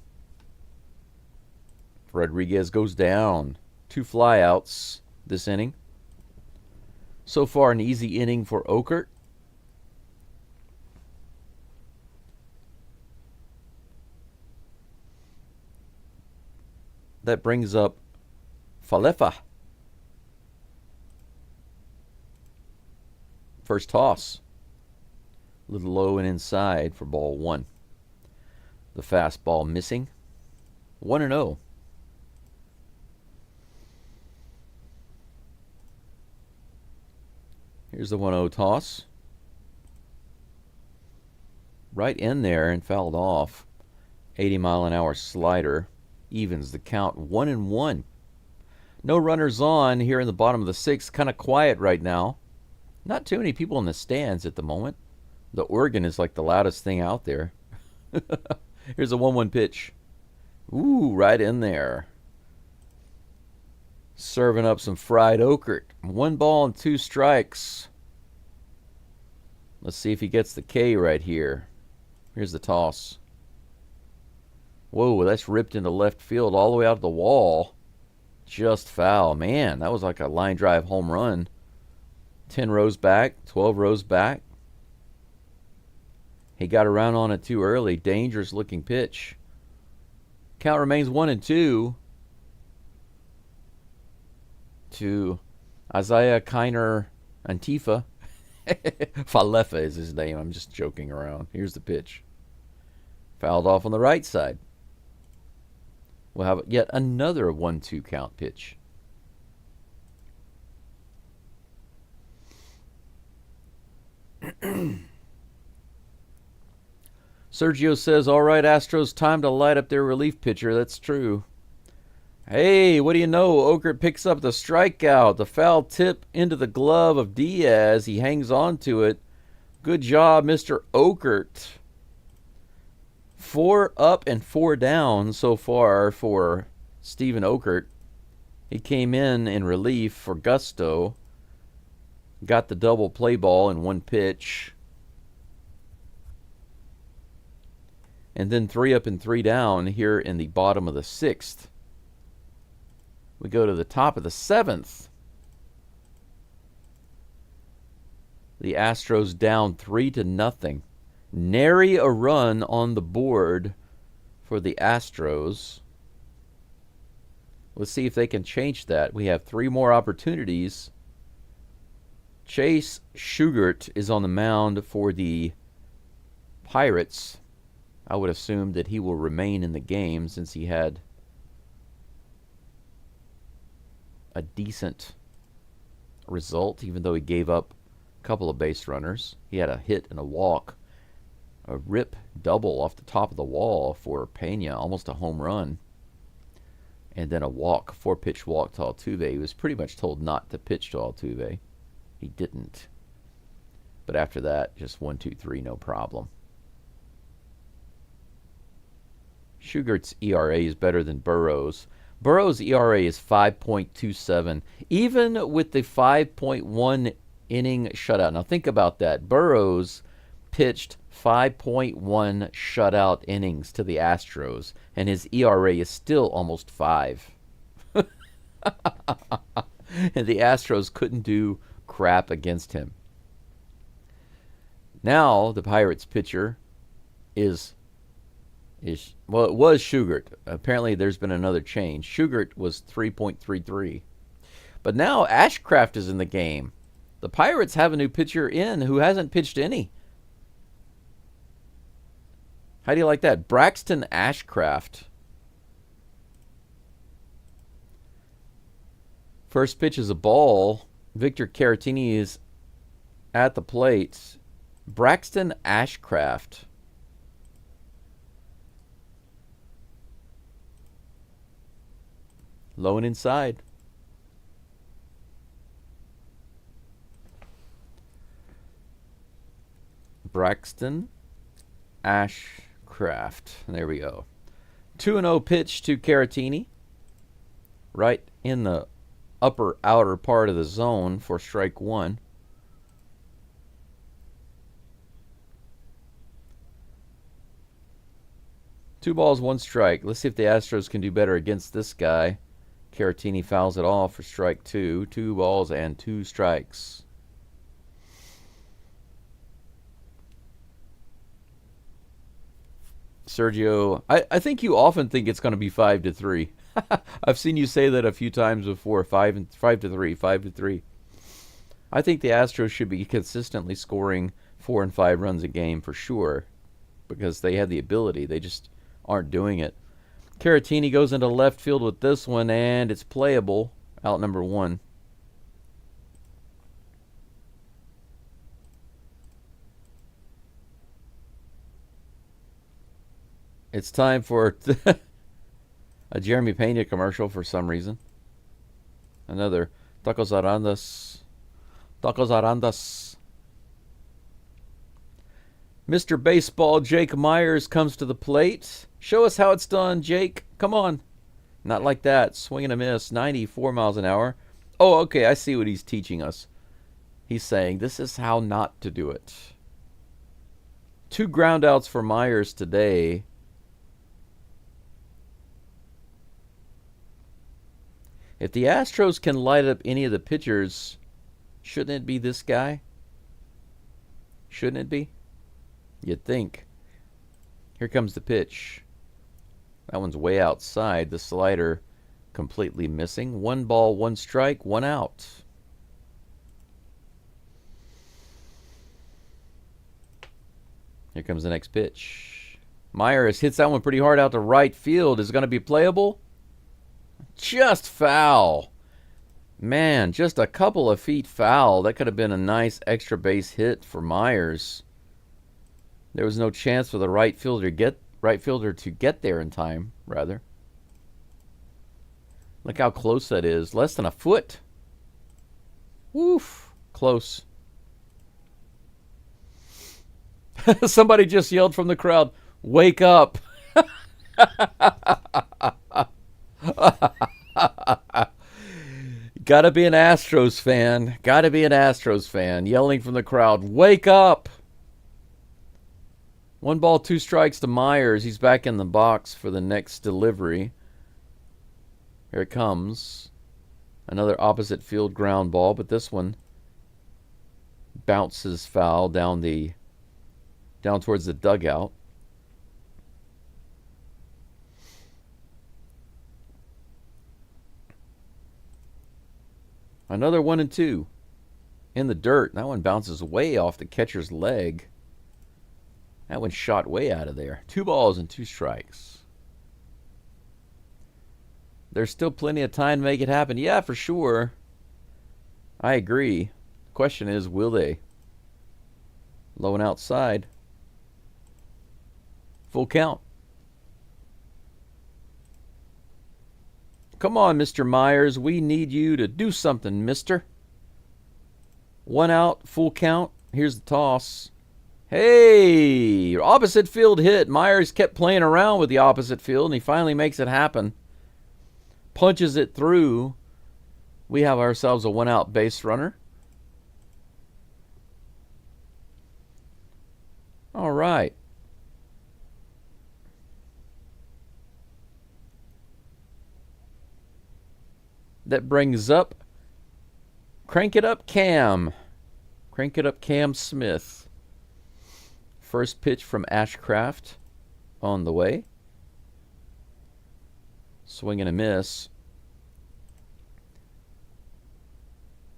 Rodriguez goes down. 2 flyouts this inning. So far, an easy inning for Okert. That brings up Falefa. First toss. A little low and inside for ball 1. The fastball missing. 1-0. Here's the 1-0 toss. Right in there and fouled off. 80-mile-an-hour slider. Evens the count 1-1. No runners on here in the bottom of the 6th. Kind of quiet right now. Not too many people in the stands at the moment. The organ is like the loudest thing out there. Here's a 1-1 pitch. Ooh, right in there. Serving up some fried Okert. 1 ball and 2 strikes. Let's see if he gets the K right here. Here's the toss. Whoa, that's ripped into left field all the way out to the wall. Just foul. Man, that was like a line drive home run. 10 rows back, 12 rows back. He got around on it too early. Dangerous looking pitch. Count remains 1-2 to Isaiah Kiner Antifa. Falefa is his name. I'm just joking around. Here's the pitch. Fouled off on the right side. We'll have yet another 1-2 count pitch. Sergio says, all right, Astros, time to light up their relief pitcher. That's true. Hey, what do you know? Okert picks up the strikeout. The foul tip into the glove of Diaz. He hangs on to it. Good job, Mr. Okert. 4 up and 4 down so far for Stephen Okert. He came in relief for Gusto. Got the double play ball in 1 pitch. And then 3 up and 3 down here in the bottom of the 6th. We go to the top of the 7th. The Astros down 3-0. Nary a run on the board for the Astros. Let's see if they can change that. We have 3 more opportunities. Chase Shugart is on the mound for the Pirates. I would assume that he will remain in the game since he had a decent result, even though he gave up a couple of base runners. He had a hit and a walk. A rip double off the top of the wall for Pena, almost a home run. And then a walk, 4-pitch walk to Altuve. He was pretty much told not to pitch to Altuve. He didn't. But after that, just 1, 2, 3, no problem. Sugart's ERA is better than Burrow's. Burrow's ERA is 5.27, even with the 5.1 inning shutout. Now think about that. Burrow's pitched 5.1 shutout innings to the Astros, and his ERA is still almost 5. And the Astros couldn't do crap against him. Now the Pirates pitcher is well, it was Shugart. Apparently there's been another change. Shugart was 3.33. But now Ashcraft is in the game. The Pirates have a new pitcher in who hasn't pitched any. How do you like that? Braxton Ashcraft. First pitch is a ball. Victor Caratini is at the plate. Braxton Ashcraft. Low and inside. Braxton Ashcraft. There we go. 2-0 pitch to Caratini. Right in the upper outer part of the zone for strike one. Two balls, one strike. Let's see if the Astros can do better against this guy. Caratini fouls it off for strike two. 2 balls and 2 strikes. Sergio, I think you often think it's going to be 5-3. I've seen you say that a few times before. 5-3, 5-3. I think the Astros should be consistently scoring 4 and 5 runs a game for sure, because they have the ability. They just aren't doing it. Caratini goes into left field with this one, and it's playable. Out number 1. It's time for a Jeremy Pena commercial for some reason. Another Tacos Arandas. Tacos Arandas. Mr. Baseball Jake Myers comes to the plate. Show us how it's done, Jake. Come on. Not like that. Swing and a miss. 94 miles an hour. Oh, okay. I see what he's teaching us. He's saying this is how not to do it. 2 ground outs for Myers today. If the Astros can light up any of the pitchers, shouldn't it be this guy? Shouldn't it be? You'd think. Here comes the pitch. That one's way outside. The slider completely missing. 1 ball, 1 strike, 1 out. Here comes the next pitch. Myers hits that one pretty hard out to right field. Is it going to be playable? Just foul. Man, just a couple of feet foul. That could have been a nice extra base hit for Myers. There was no chance for the right fielder to get there in time, rather. Look how close that is. Less than a foot. Woof. Close. Somebody just yelled from the crowd, "Wake up." Gotta be an Astros fan. Gotta be an Astros fan. Yelling from the crowd, "Wake up." 1 ball, 2 strikes to Myers. He's back in the box for the next delivery. Here it comes. Another opposite field ground ball, but this one bounces foul down towards the dugout. Another 1-2 in the dirt. That one bounces way off the catcher's leg. That one shot way out of there. 2 balls and 2 strikes. There's still plenty of time to make it happen. Yeah, for sure. I agree. Question is, will they? Low and outside. Full count. Come on, Mr. Myers. We need you to do something, mister. 1 out, full count. Here's the toss. Hey! Opposite field hit. Myers kept playing around with the opposite field, and he finally makes it happen. Punches it through. We have ourselves a 1 out base runner. All right. That brings up, crank it up, Cam. Crank it up, Cam Smith. First pitch from Ashcraft on the way. Swing and a miss.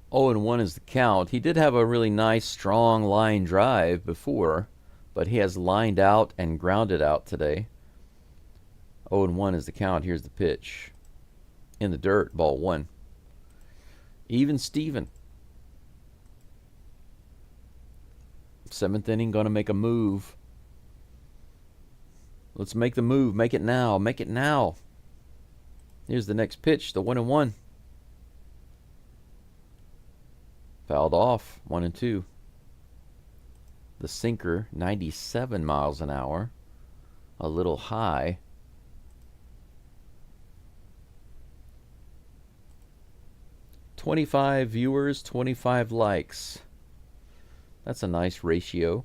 0-1 is the count. He did have a really nice, strong line drive before, but he has lined out and grounded out today. 0-1 is the count. Here's the pitch. In the dirt, ball 1. Even Steven. 7th inning, going to make a move. Let's make the move. Make it now. Make it now. Here's the next pitch, the 1-1. Fouled off, 1-2. The sinker, 97 miles an hour. A little high. 25 viewers, 25 likes. That's a nice ratio.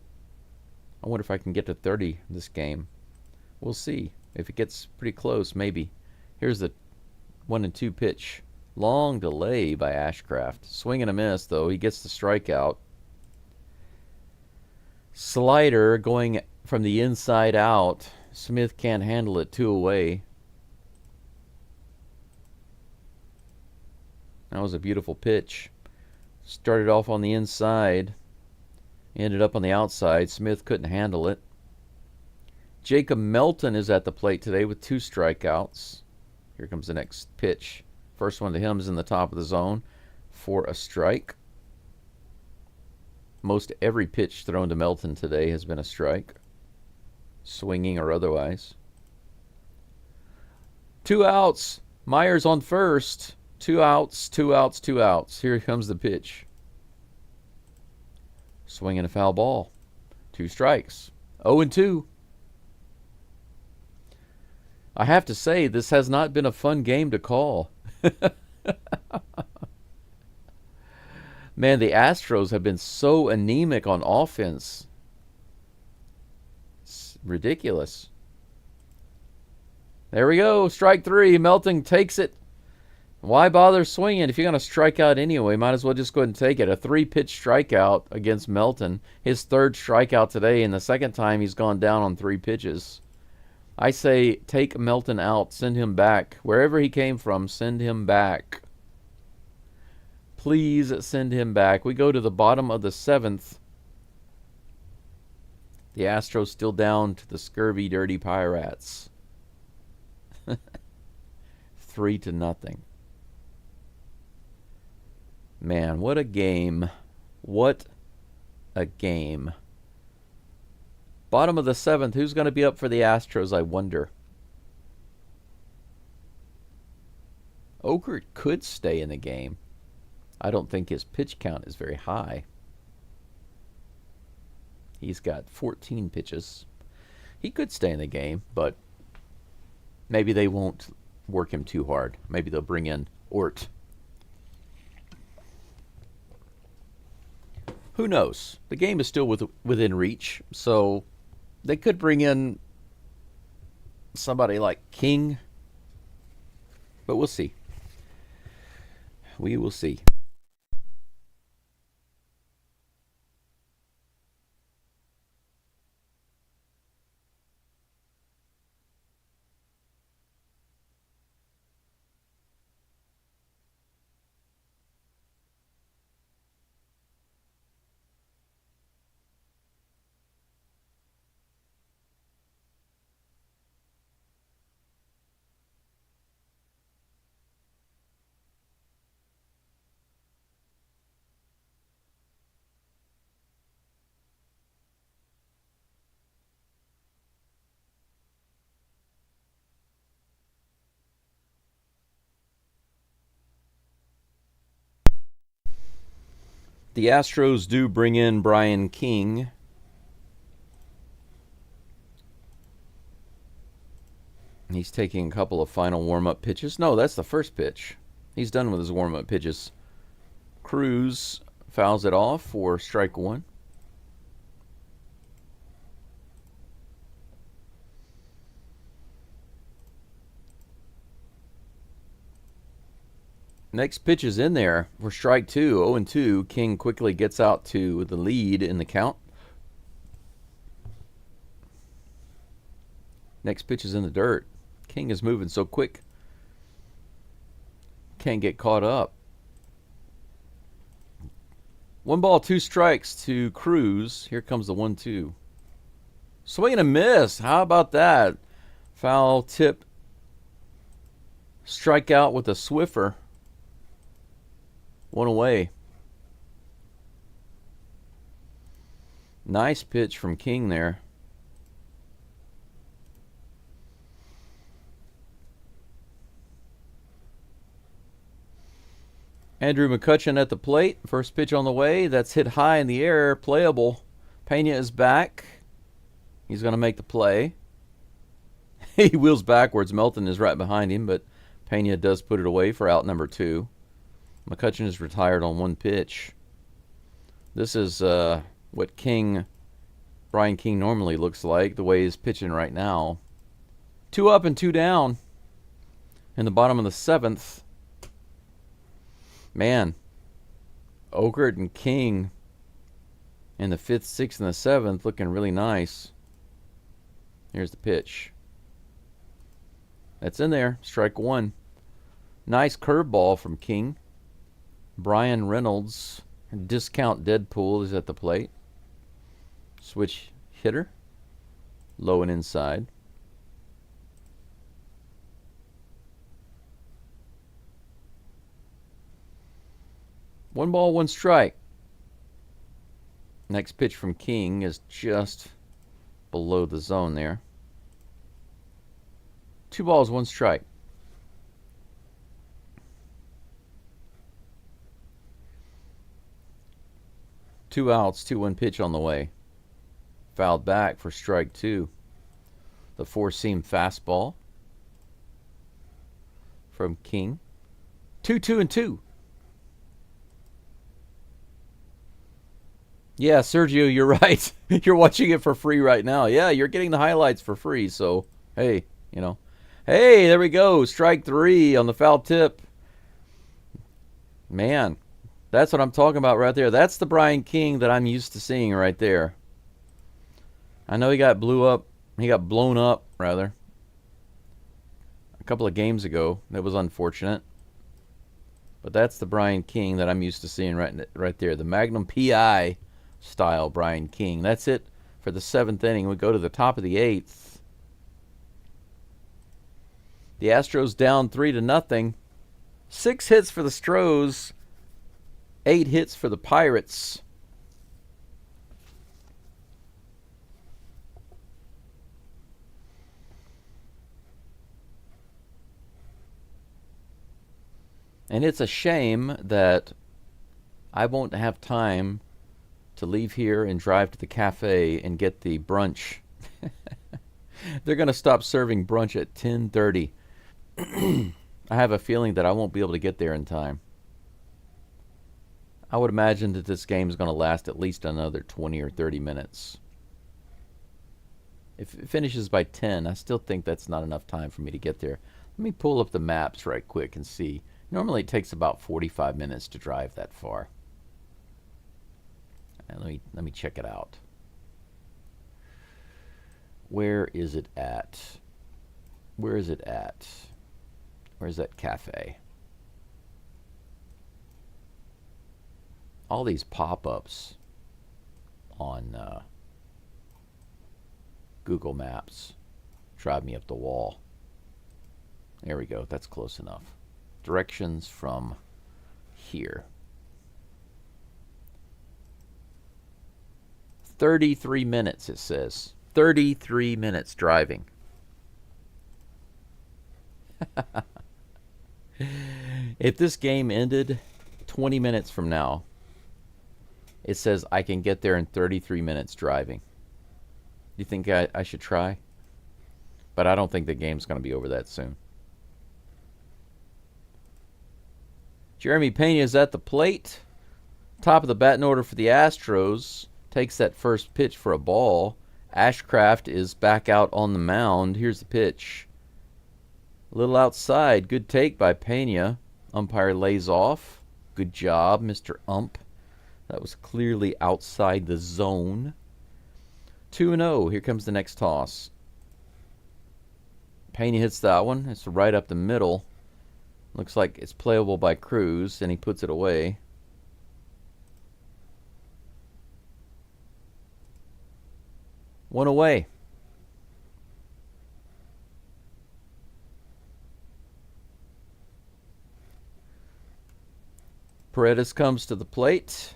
I wonder if I can get to 30 this game. We'll see. If it gets pretty close, maybe. Here's the 1-2 pitch. Long delay by Ashcraft. Swing and a miss, though. He gets the strikeout. Slider going from the inside out. Smith can't handle it. 2 away. That was a beautiful pitch. Started off on the inside. Ended up on the outside. Smith couldn't handle it. Jacob Melton is at the plate today with 2 strikeouts. Here comes the next pitch. First one to him is in the top of the zone for a strike. Most every pitch thrown to Melton today has been a strike, swinging or otherwise. 2 outs. Myers on first. 2 outs, 2 outs, 2 outs. Here comes the pitch. Swing and a foul ball. 2 strikes. 0-2. I have to say, this has not been a fun game to call. Man, the Astros have been so anemic on offense. It's ridiculous. There we go. Strike 3. Melton takes it. Why bother swinging if you're going to strike out anyway? Might as well just go ahead and take it. A 3-pitch strikeout against Melton. His 3rd strikeout today, and the 2nd time he's gone down on 3 pitches. I say take Melton out. Send him back. Wherever he came from, send him back. Please send him back. We go to the bottom of the 7th. The Astros still down to the scurvy, dirty Pirates. 3-0. Man, what a game. What a game. Bottom of the 7th. Who's going to be up for the Astros, I wonder? Okert could stay in the game. I don't think his pitch count is very high. He's got 14 pitches. He could stay in the game, but maybe they won't work him too hard. Maybe they'll bring in Ort. Who knows? The game is still within reach, so they could bring in somebody like King, but we'll see. We will see. The Astros do bring in Brian King. He's taking a couple of final warm-up pitches. No, that's the first pitch. He's done with his warm-up pitches. Cruz fouls it off for strike 1. Next pitch is in there for strike 2, 0-2. King quickly gets out to the lead in the count. Next pitch is in the dirt. King is moving so quick. Can't get caught up. 1 ball, 2 strikes to Cruz. Here comes the 1-2. Swing and a miss. How about that? Foul tip. Strikeout with a Swiffer. 1 away. Nice pitch from King there. Andrew McCutcheon at the plate. First pitch on the way. That's hit high in the air. Playable. Pena is back. He's going to make the play. He wheels backwards. Melton is right behind him, but Pena does put it away for out number 2. McCutchen is retired on 1 pitch. This is what Brian King normally looks like, the way he's pitching right now. 2 up and 2 down in the bottom of the 7th. Man, Ogert and King in the 5th, 6th, and the 7th looking really nice. Here's the pitch. That's in there. Strike 1. Nice curveball from King. Brian Reynolds, discount Deadpool, is at the plate. Switch hitter. Low and inside. One ball, one strike. Next pitch from King is just below the zone there. 2 balls, 1 strike. Two outs, 2-1 pitch on the way. Fouled back for strike 2. The 4-seam fastball from King. 2-2-2. Yeah, Sergio, you're right. You're watching it for free right now. Yeah, you're getting the highlights for free. So, hey, Hey, there we go. Strike 3 on the foul tip. Man, that's what I'm talking about right there. That's the Brian King that I'm used to seeing right there. I know he got blown up, rather, a couple of games ago. That was unfortunate. But that's the Brian King that I'm used to seeing right there. The Magnum PI style Brian King. That's it for the 7th inning. We go to the top of the 8th. The Astros down 3-0. 6 hits for the Stros. 8 hits for the Pirates. And it's a shame that I won't have time to leave here and drive to the cafe and get the brunch. They're going to stop serving brunch at 10:30. I have a feeling that I won't be able to get there in time. I would imagine that this game is going to last at least another 20 or 30 minutes. If it finishes by 10, I still think that's not enough time for me to get there. Let me pull up the maps right quick and see. Normally it takes about 45 minutes to drive that far. And let me check it out. Where is it at? Where is it at? Where's that cafe? All these pop-ups on Google Maps drive me up the wall. There we go. That's close enough. Directions from here. 33 minutes, it says. 33 minutes driving. If this game ended 20 minutes from now, it says I can get there in 33 minutes driving. Do you think I should try? But I don't think the game's going to be over that soon. Jeremy Pena is at the plate. Top of the batting order for the Astros. Takes that first pitch for a ball. Ashcraft is back out on the mound. Here's the pitch. A little outside. Good take by Pena. Umpire lays off. Good job, Mr. Ump. That was clearly outside the zone. 2-0. Here comes the next toss. Pena hits that one. It's right up the middle. Looks like it's playable by Cruz, and he puts it away. One away. Paredes comes to the plate.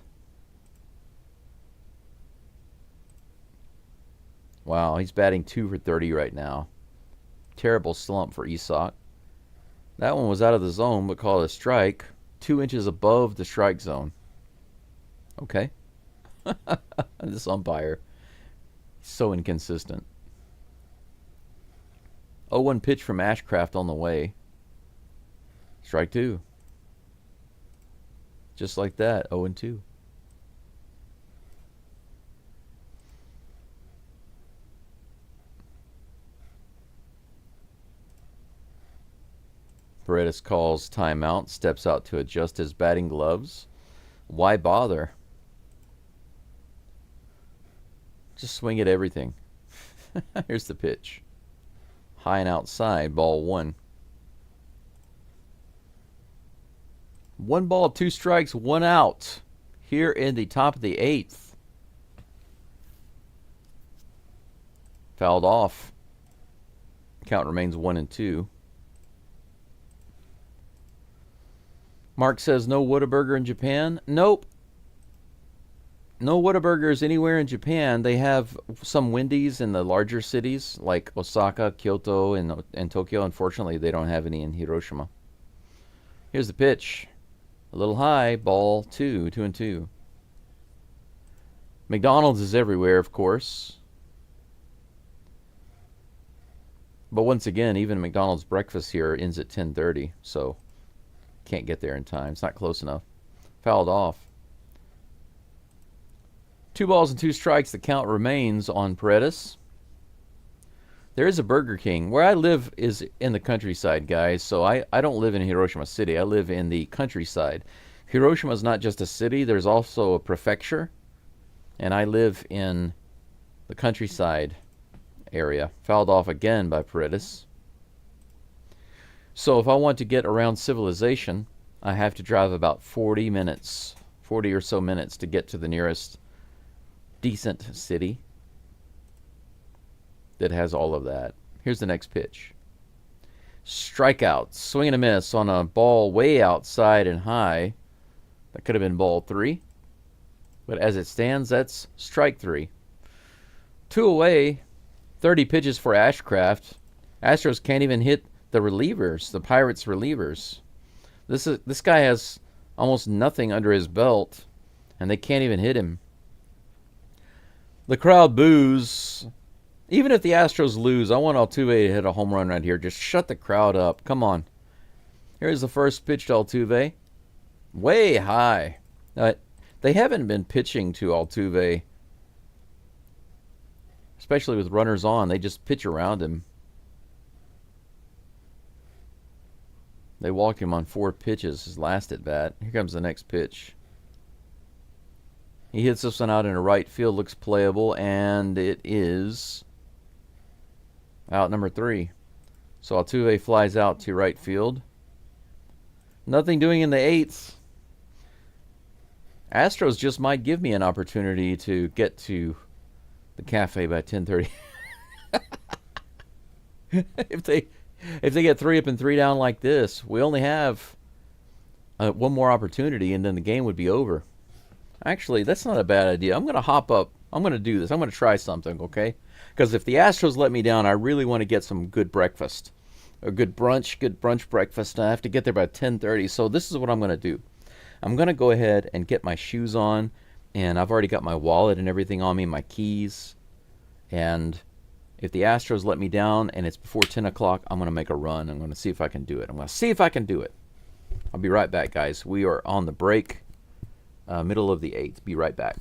Wow, he's batting 2 for 30 right now. Terrible slump for Isak. That one was out of the zone, but called a strike. 2 inches above the strike zone. Okay. This umpire is so inconsistent. 0-1 pitch from Ashcraft on the way. Strike 2. Just like that, 0-2. Paredes calls timeout, steps out to adjust his batting gloves. Why bother? Just swing at everything. Here's the pitch. High and outside, ball 1. 1 ball, 2 strikes, 1 out. Here in the top of the 8th. Fouled off. Count remains 1-2. Mark says no Whataburger in Japan. Nope. No Whataburgers anywhere in Japan. They have some Wendy's in the larger cities like Osaka, Kyoto, and Tokyo. Unfortunately, they don't have any in Hiroshima. Here's the pitch. A little high, ball 2, 2-2. McDonald's is everywhere, of course. But once again, even McDonald's breakfast here ends at 10:30, so can't get there in time. It's not close enough. Fouled off. 2 balls and 2 strikes. The count remains on Paredes. There is a Burger King. Where I live is in the countryside, guys, so I don't live in Hiroshima City. I live in the countryside. Hiroshima is not just a city. There's also a prefecture, and I live in the countryside area. Fouled off again by Paredes. So if I want to get around civilization, I have to drive about 40 minutes, 40 or so minutes to get to the nearest decent city that has all of that. Here's the next pitch. Strikeout. Swing and a miss on a ball way outside and high. That could have been ball 3. But as it stands, that's strike 3. 2 away. 30 pitches for Ashcraft. Astros can't even hit the relievers, the Pirates relievers. This guy has almost nothing under his belt, and they can't even hit him. The crowd boos. Even if the Astros lose, I want Altuve to hit a home run right here. Just shut the crowd up. Come on. Here's the first pitch to Altuve. Way high. They haven't been pitching to Altuve, especially with runners on. They just pitch around him. They walked him on 4 pitches his last at bat. Here comes the next pitch. He hits this one out into right field. Looks playable, and it is out number 3. So Altuve flies out to right field. Nothing doing in the 8th. Astros just might give me an opportunity to get to the cafe by 10:30. If they get 3 up and 3 down like this, we only have one more opportunity, and then the game would be over. Actually, that's not a bad idea. I'm going to hop up. I'm going to do this. I'm going to try something, okay? Because if the Astros let me down, I really want to get some good breakfast. A good brunch breakfast. I have to get there by 10:30. So this is what I'm going to do. I'm going to go ahead and get my shoes on, and I've already got my wallet and everything on me, my keys. And if the Astros let me down and it's before 10 o'clock, I'm going to make a run. I'm going to see if I can do it. I'm going to see if I can do it. I'll be right back, guys. We are on the break, middle of the 8th. Be right back.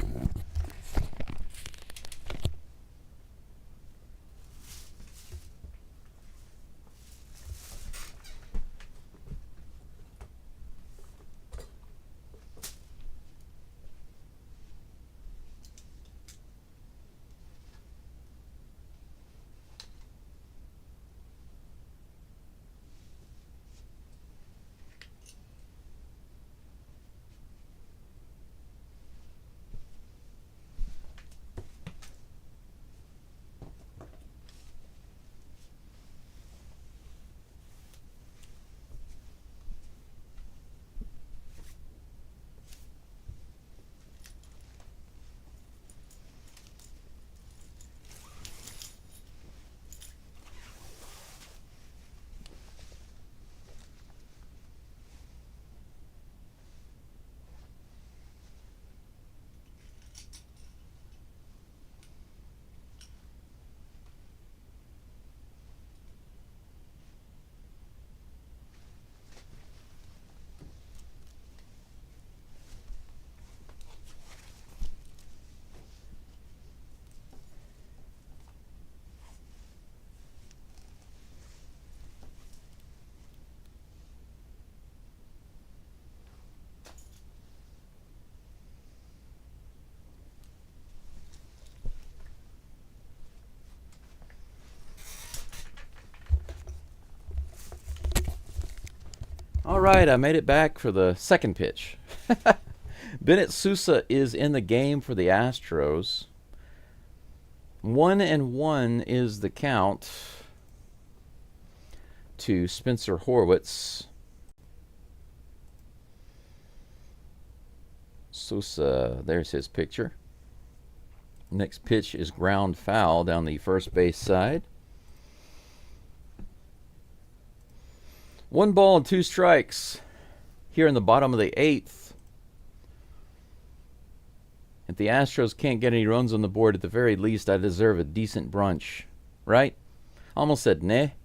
All right, I made it back for the second pitch. Bennett Sousa is in the game for the Astros. 1-1 is the count to Spencer Horwitz. Sousa, there's his picture. Next pitch is ground foul down the first base side. 1 ball and 2 strikes here in the bottom of the 8th. If the Astros can't get any runs on the board, at the very least, I deserve a decent brunch. Right? Almost said ne.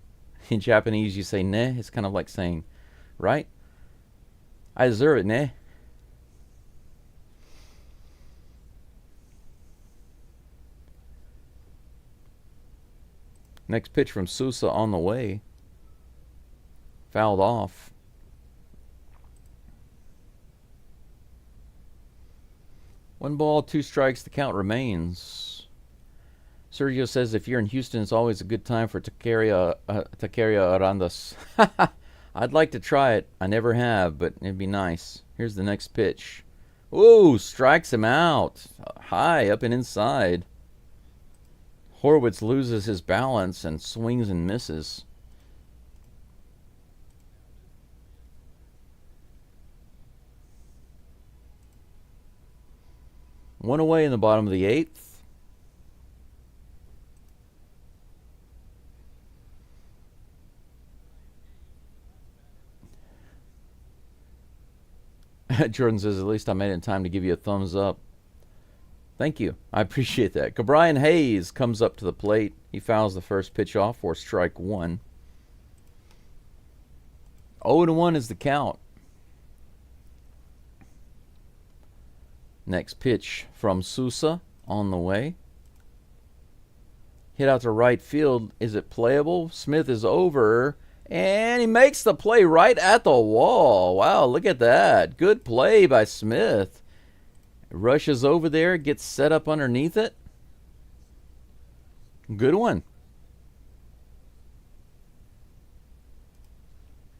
In Japanese, you say ne. It's kind of like saying, right? I deserve it, ne? Next pitch from Sousa on the way. Fouled off. One ball, 2 strikes, the count remains. Sergio says if you're in Houston, it's always a good time for Taqueria Arandas. I'd like to try it. I never have, but it'd be nice. Here's the next pitch. Ooh, strikes him out. High, up and inside. Horwitz loses his balance and swings and misses. One away in the bottom of the 8th. Jordan says, at least I made it in time to give you a thumbs up. Thank you. I appreciate that. Cabrian Hayes comes up to the plate. He fouls the first pitch off for strike 1. 0-1 is the count. Next pitch from Sousa on the way. Hit out to right field. Is it playable? Smith is over. And he makes the play right at the wall. Wow, look at that. Good play by Smith. Rushes over there, gets set up underneath it. Good one.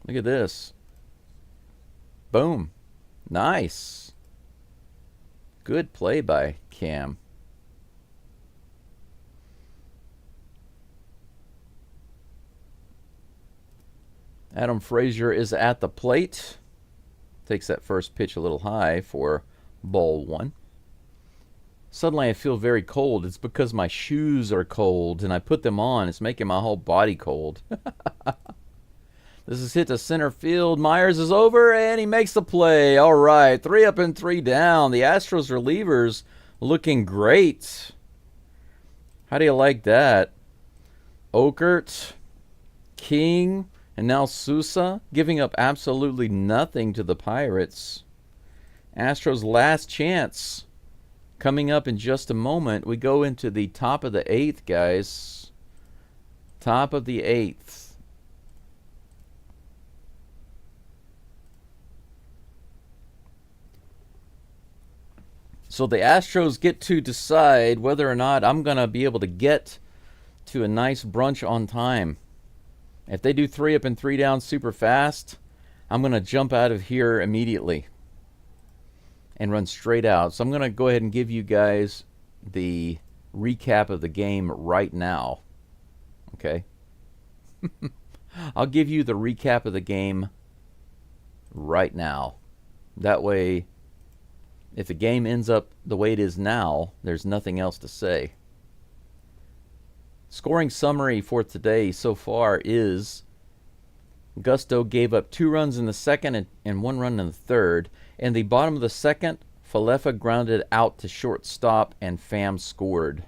Look at this. Boom. Nice. Good play by Cam. Adam Frazier is at the plate. Takes that first pitch a little high for ball 1. Suddenly I feel very cold. It's because my shoes are cold and I put them on. It's making my whole body cold. This is hit to center field. Myers is over and he makes the play. All right, 3 up and 3 down. The Astros relievers looking great. How do you like that? Okert, King, and now Sousa giving up absolutely nothing to the Pirates. Astros' last chance coming up in just a moment. We go into the top of the 8th, guys. Top of the 8th. So the Astros get to decide whether or not I'm going to be able to get to a nice brunch on time. If they do 3 up and 3 down super fast, I'm going to jump out of here immediately and run straight out. So I'm going to go ahead and give you guys the recap of the game right now. Okay? I'll give you the recap of the game right now. That way, if the game ends up the way it is now, there's nothing else to say. Scoring summary for today so far is Gusto gave up 2 runs in the second and 1 run in the third. In the bottom of the second, Falefa grounded out to shortstop and Pham scored.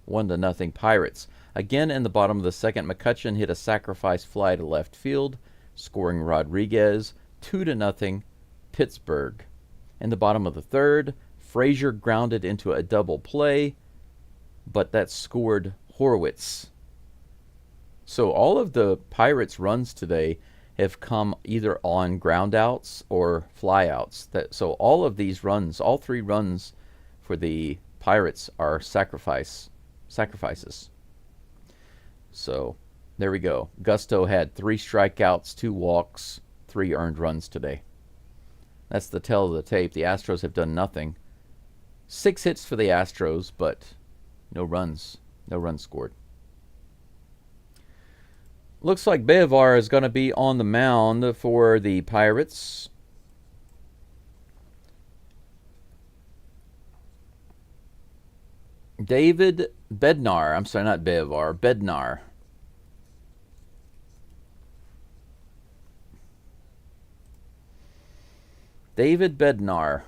1-0 Pirates. Again in the bottom of the second, McCutchen hit a sacrifice fly to left field, scoring Rodriguez. 2-0 Pittsburgh. In the bottom of the third, Frazier grounded into a double play, but that scored Horwitz. So all of the Pirates' runs today have come either on groundouts or flyouts. So all of these runs, all 3 runs for the Pirates are sacrifices. So there we go. Gusto had 3 strikeouts, 2 walks, 3 earned runs today. That's the tale of the tape. The Astros have done nothing. 6 hits for the Astros, but no runs. No runs scored. Looks like Bevar is going to be on the mound for the Pirates. David Bednar. I'm sorry, not Bevar. Bednar. David Bednar.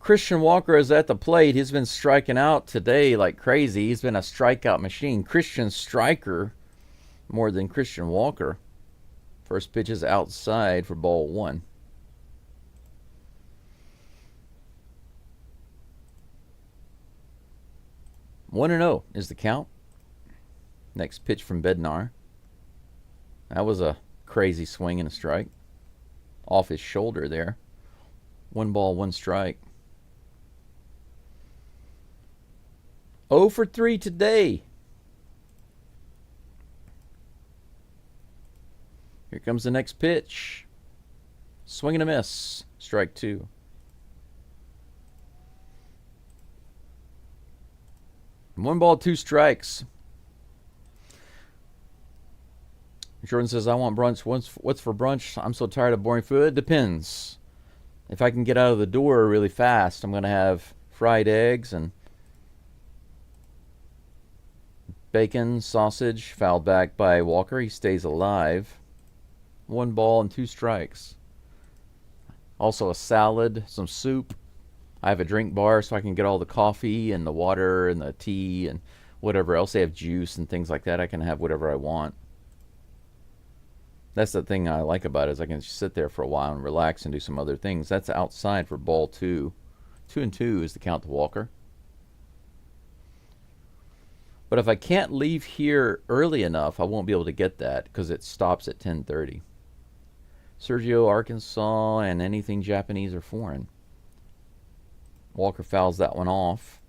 Christian Walker is at the plate. He's been striking out today like crazy. He's been a strikeout machine. Christian striker more than Christian Walker. First pitch is outside for ball 1. 1-0 is the count. Next pitch from Bednar. That was a crazy swing and a strike. Off his shoulder there. 1 ball, 1 strike. 0 for 3 today. Here comes the next pitch. Swing and a miss. Strike 2. One ball, 2 strikes. Jordan says, I want brunch. What's for brunch? I'm so tired of boring food. It depends. If I can get out of the door really fast, I'm going to have fried eggs and bacon, sausage. Fouled back by Walker. He stays alive. 1 ball and 2 strikes. Also a salad, some soup. I have a drink bar so I can get all the coffee and the water and the tea and whatever else. They have juice and things like that. I can have whatever I want. That's the thing I like about it, is I can just sit there for a while and relax and do some other things. That's outside for ball 2. 2-2 is the count to Walker. But if I can't leave here early enough, I won't be able to get that because it stops at 10:30. Sergio, Arkansas, and anything Japanese or foreign. Walker fouls that one off.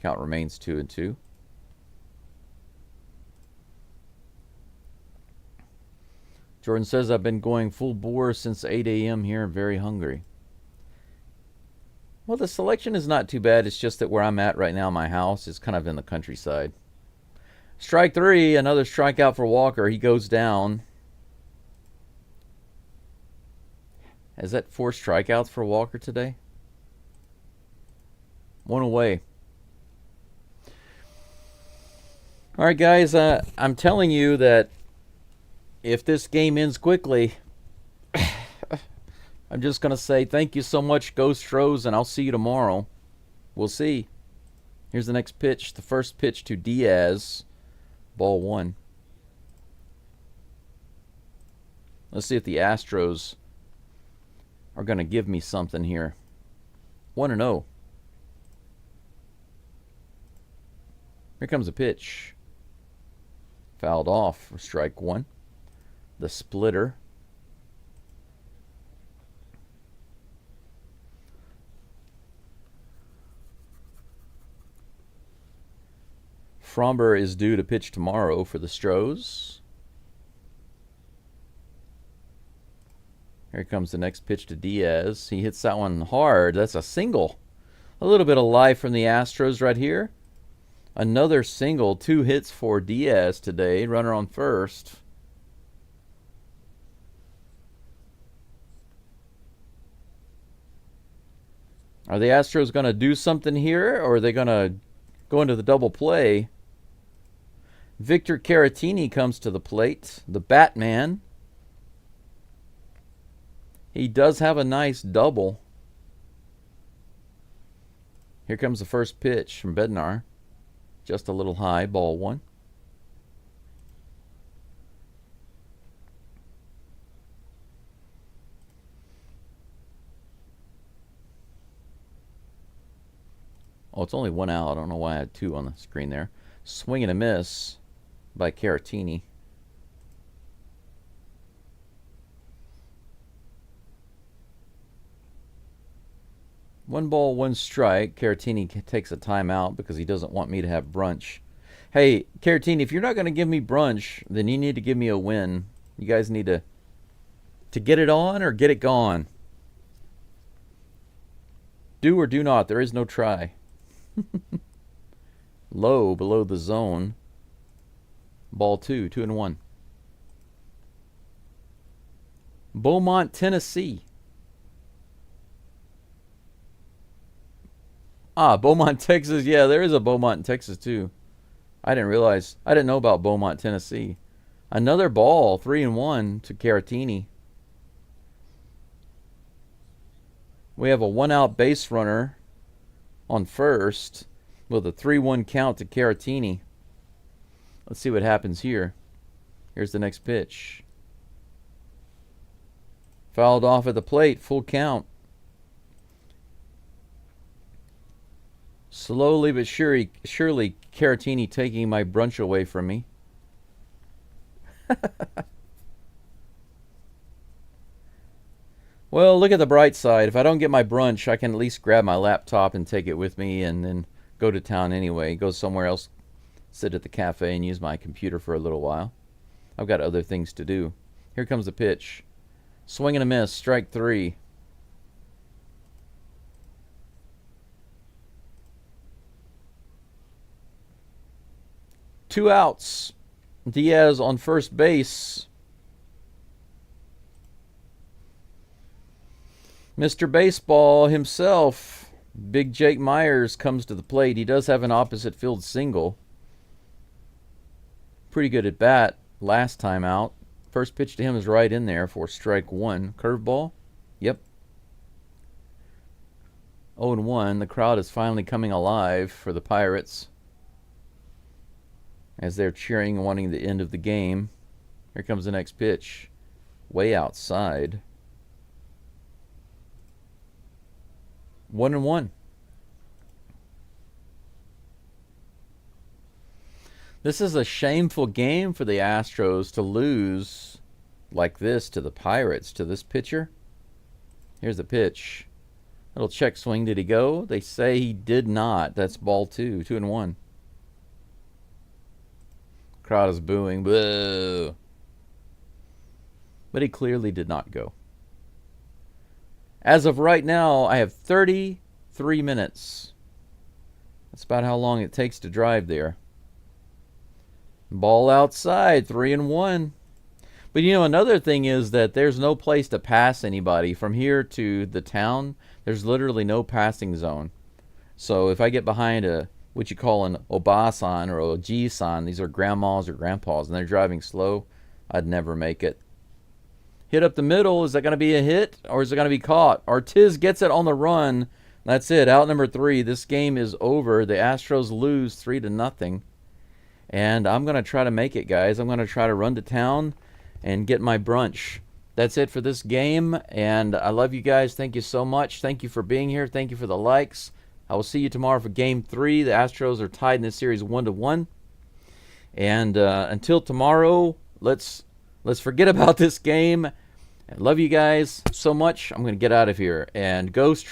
Count remains 2-2. Jordan says, I've been going full bore since 8 a.m. here. I'm very hungry. Well, the selection is not too bad. It's just that where I'm at right now, my house is kind of in the countryside. Strike 3, another strikeout for Walker. He goes down. Is that 4 strikeouts for Walker today? 1 away. All right, guys, I'm telling you that if this game ends quickly, I'm just going to say thank you so much, Go Astros, and I'll see you tomorrow. We'll see. Here's the next pitch. The first pitch to Diaz. Ball 1. Let's see if the Astros are going to give me something here. 1-0. Here comes a pitch. Fouled off for strike 1. The splitter. Fromber is due to pitch tomorrow for the STROS. Here comes the next pitch to Diaz. He hits that one hard. That's a single. A little bit of life from the Astros right here. Another single. 2 hits for Diaz today. Runner on first. Are the Astros going to do something here, or are they going to go into the double play? Victor Caratini comes to the plate, the Batman. He does have a nice double. Here comes the first pitch from Bednar. Just a little high, ball 1. Oh, it's only 1 out. I don't know why I had 2 on the screen there. Swing and a miss by Caratini. One ball, 1 strike. Caratini takes a timeout because he doesn't want me to have brunch. Hey, Caratini, if you're not going to give me brunch, then you need to give me a win. You guys need to To get it on or get it gone? Do or do not. There is no try. Low below the zone. Ball 2, 2-1. Beaumont, Tennessee. Beaumont, Texas. Yeah, there is a Beaumont in Texas too. I didn't know about Beaumont, Tennessee. Another ball, 3-1 to Caratini. We have a 1-out base runner on first with a 3-1 count to Caratini. Let's see what happens here. Here's the next pitch. Fouled off at the plate, full count. Slowly but surely Caratini taking my brunch away from me. Well, look at the bright side. If I don't get my brunch, I can at least grab my laptop and take it with me and then go to town anyway. Go somewhere else, sit at the cafe and use my computer for a little while. I've got other things to do. Here comes the pitch. Swing and a miss, strike 3. Two outs. Diaz on first base. Mr. Baseball himself, Big Jake Myers, comes to the plate. He does have an opposite field single. Pretty good at bat last time out. First pitch to him is right in there for strike 1. Curveball? Yep. 0-1. The crowd is finally coming alive for the Pirates as they're cheering and wanting the end of the game. Here comes the next pitch. Way outside. 1-1. This is a shameful game for the Astros to lose like this to the Pirates, to this pitcher. Here's the pitch. Little check swing. Did he go? They say he did not. That's ball 2, 2-1. Crowd is booing. Boo. But he clearly did not go. As of right now, I have 33 minutes. That's about how long it takes to drive there. Ball outside, 3-1. But you know, another thing is that there's no place to pass anybody. From here to the town, there's literally no passing zone. So if I get behind what you call an Obasan or a G-san, these are grandmas or grandpas, and they're driving slow, I'd never make it. Hit up the middle. Is that going to be a hit or is it going to be caught? Ortiz gets it on the run. That's it. Out number 3. This game is over. The Astros lose 3-0. And I'm going to try to make it, guys. I'm going to try to run to town and get my brunch. That's it for this game. And I love you guys. Thank you so much. Thank you for being here. Thank you for the likes. I will see you tomorrow for Game 3. The Astros are tied in this series 1-1. And until tomorrow, let's forget about this game. I love you guys so much. I'm going to get out of here. And go STROS.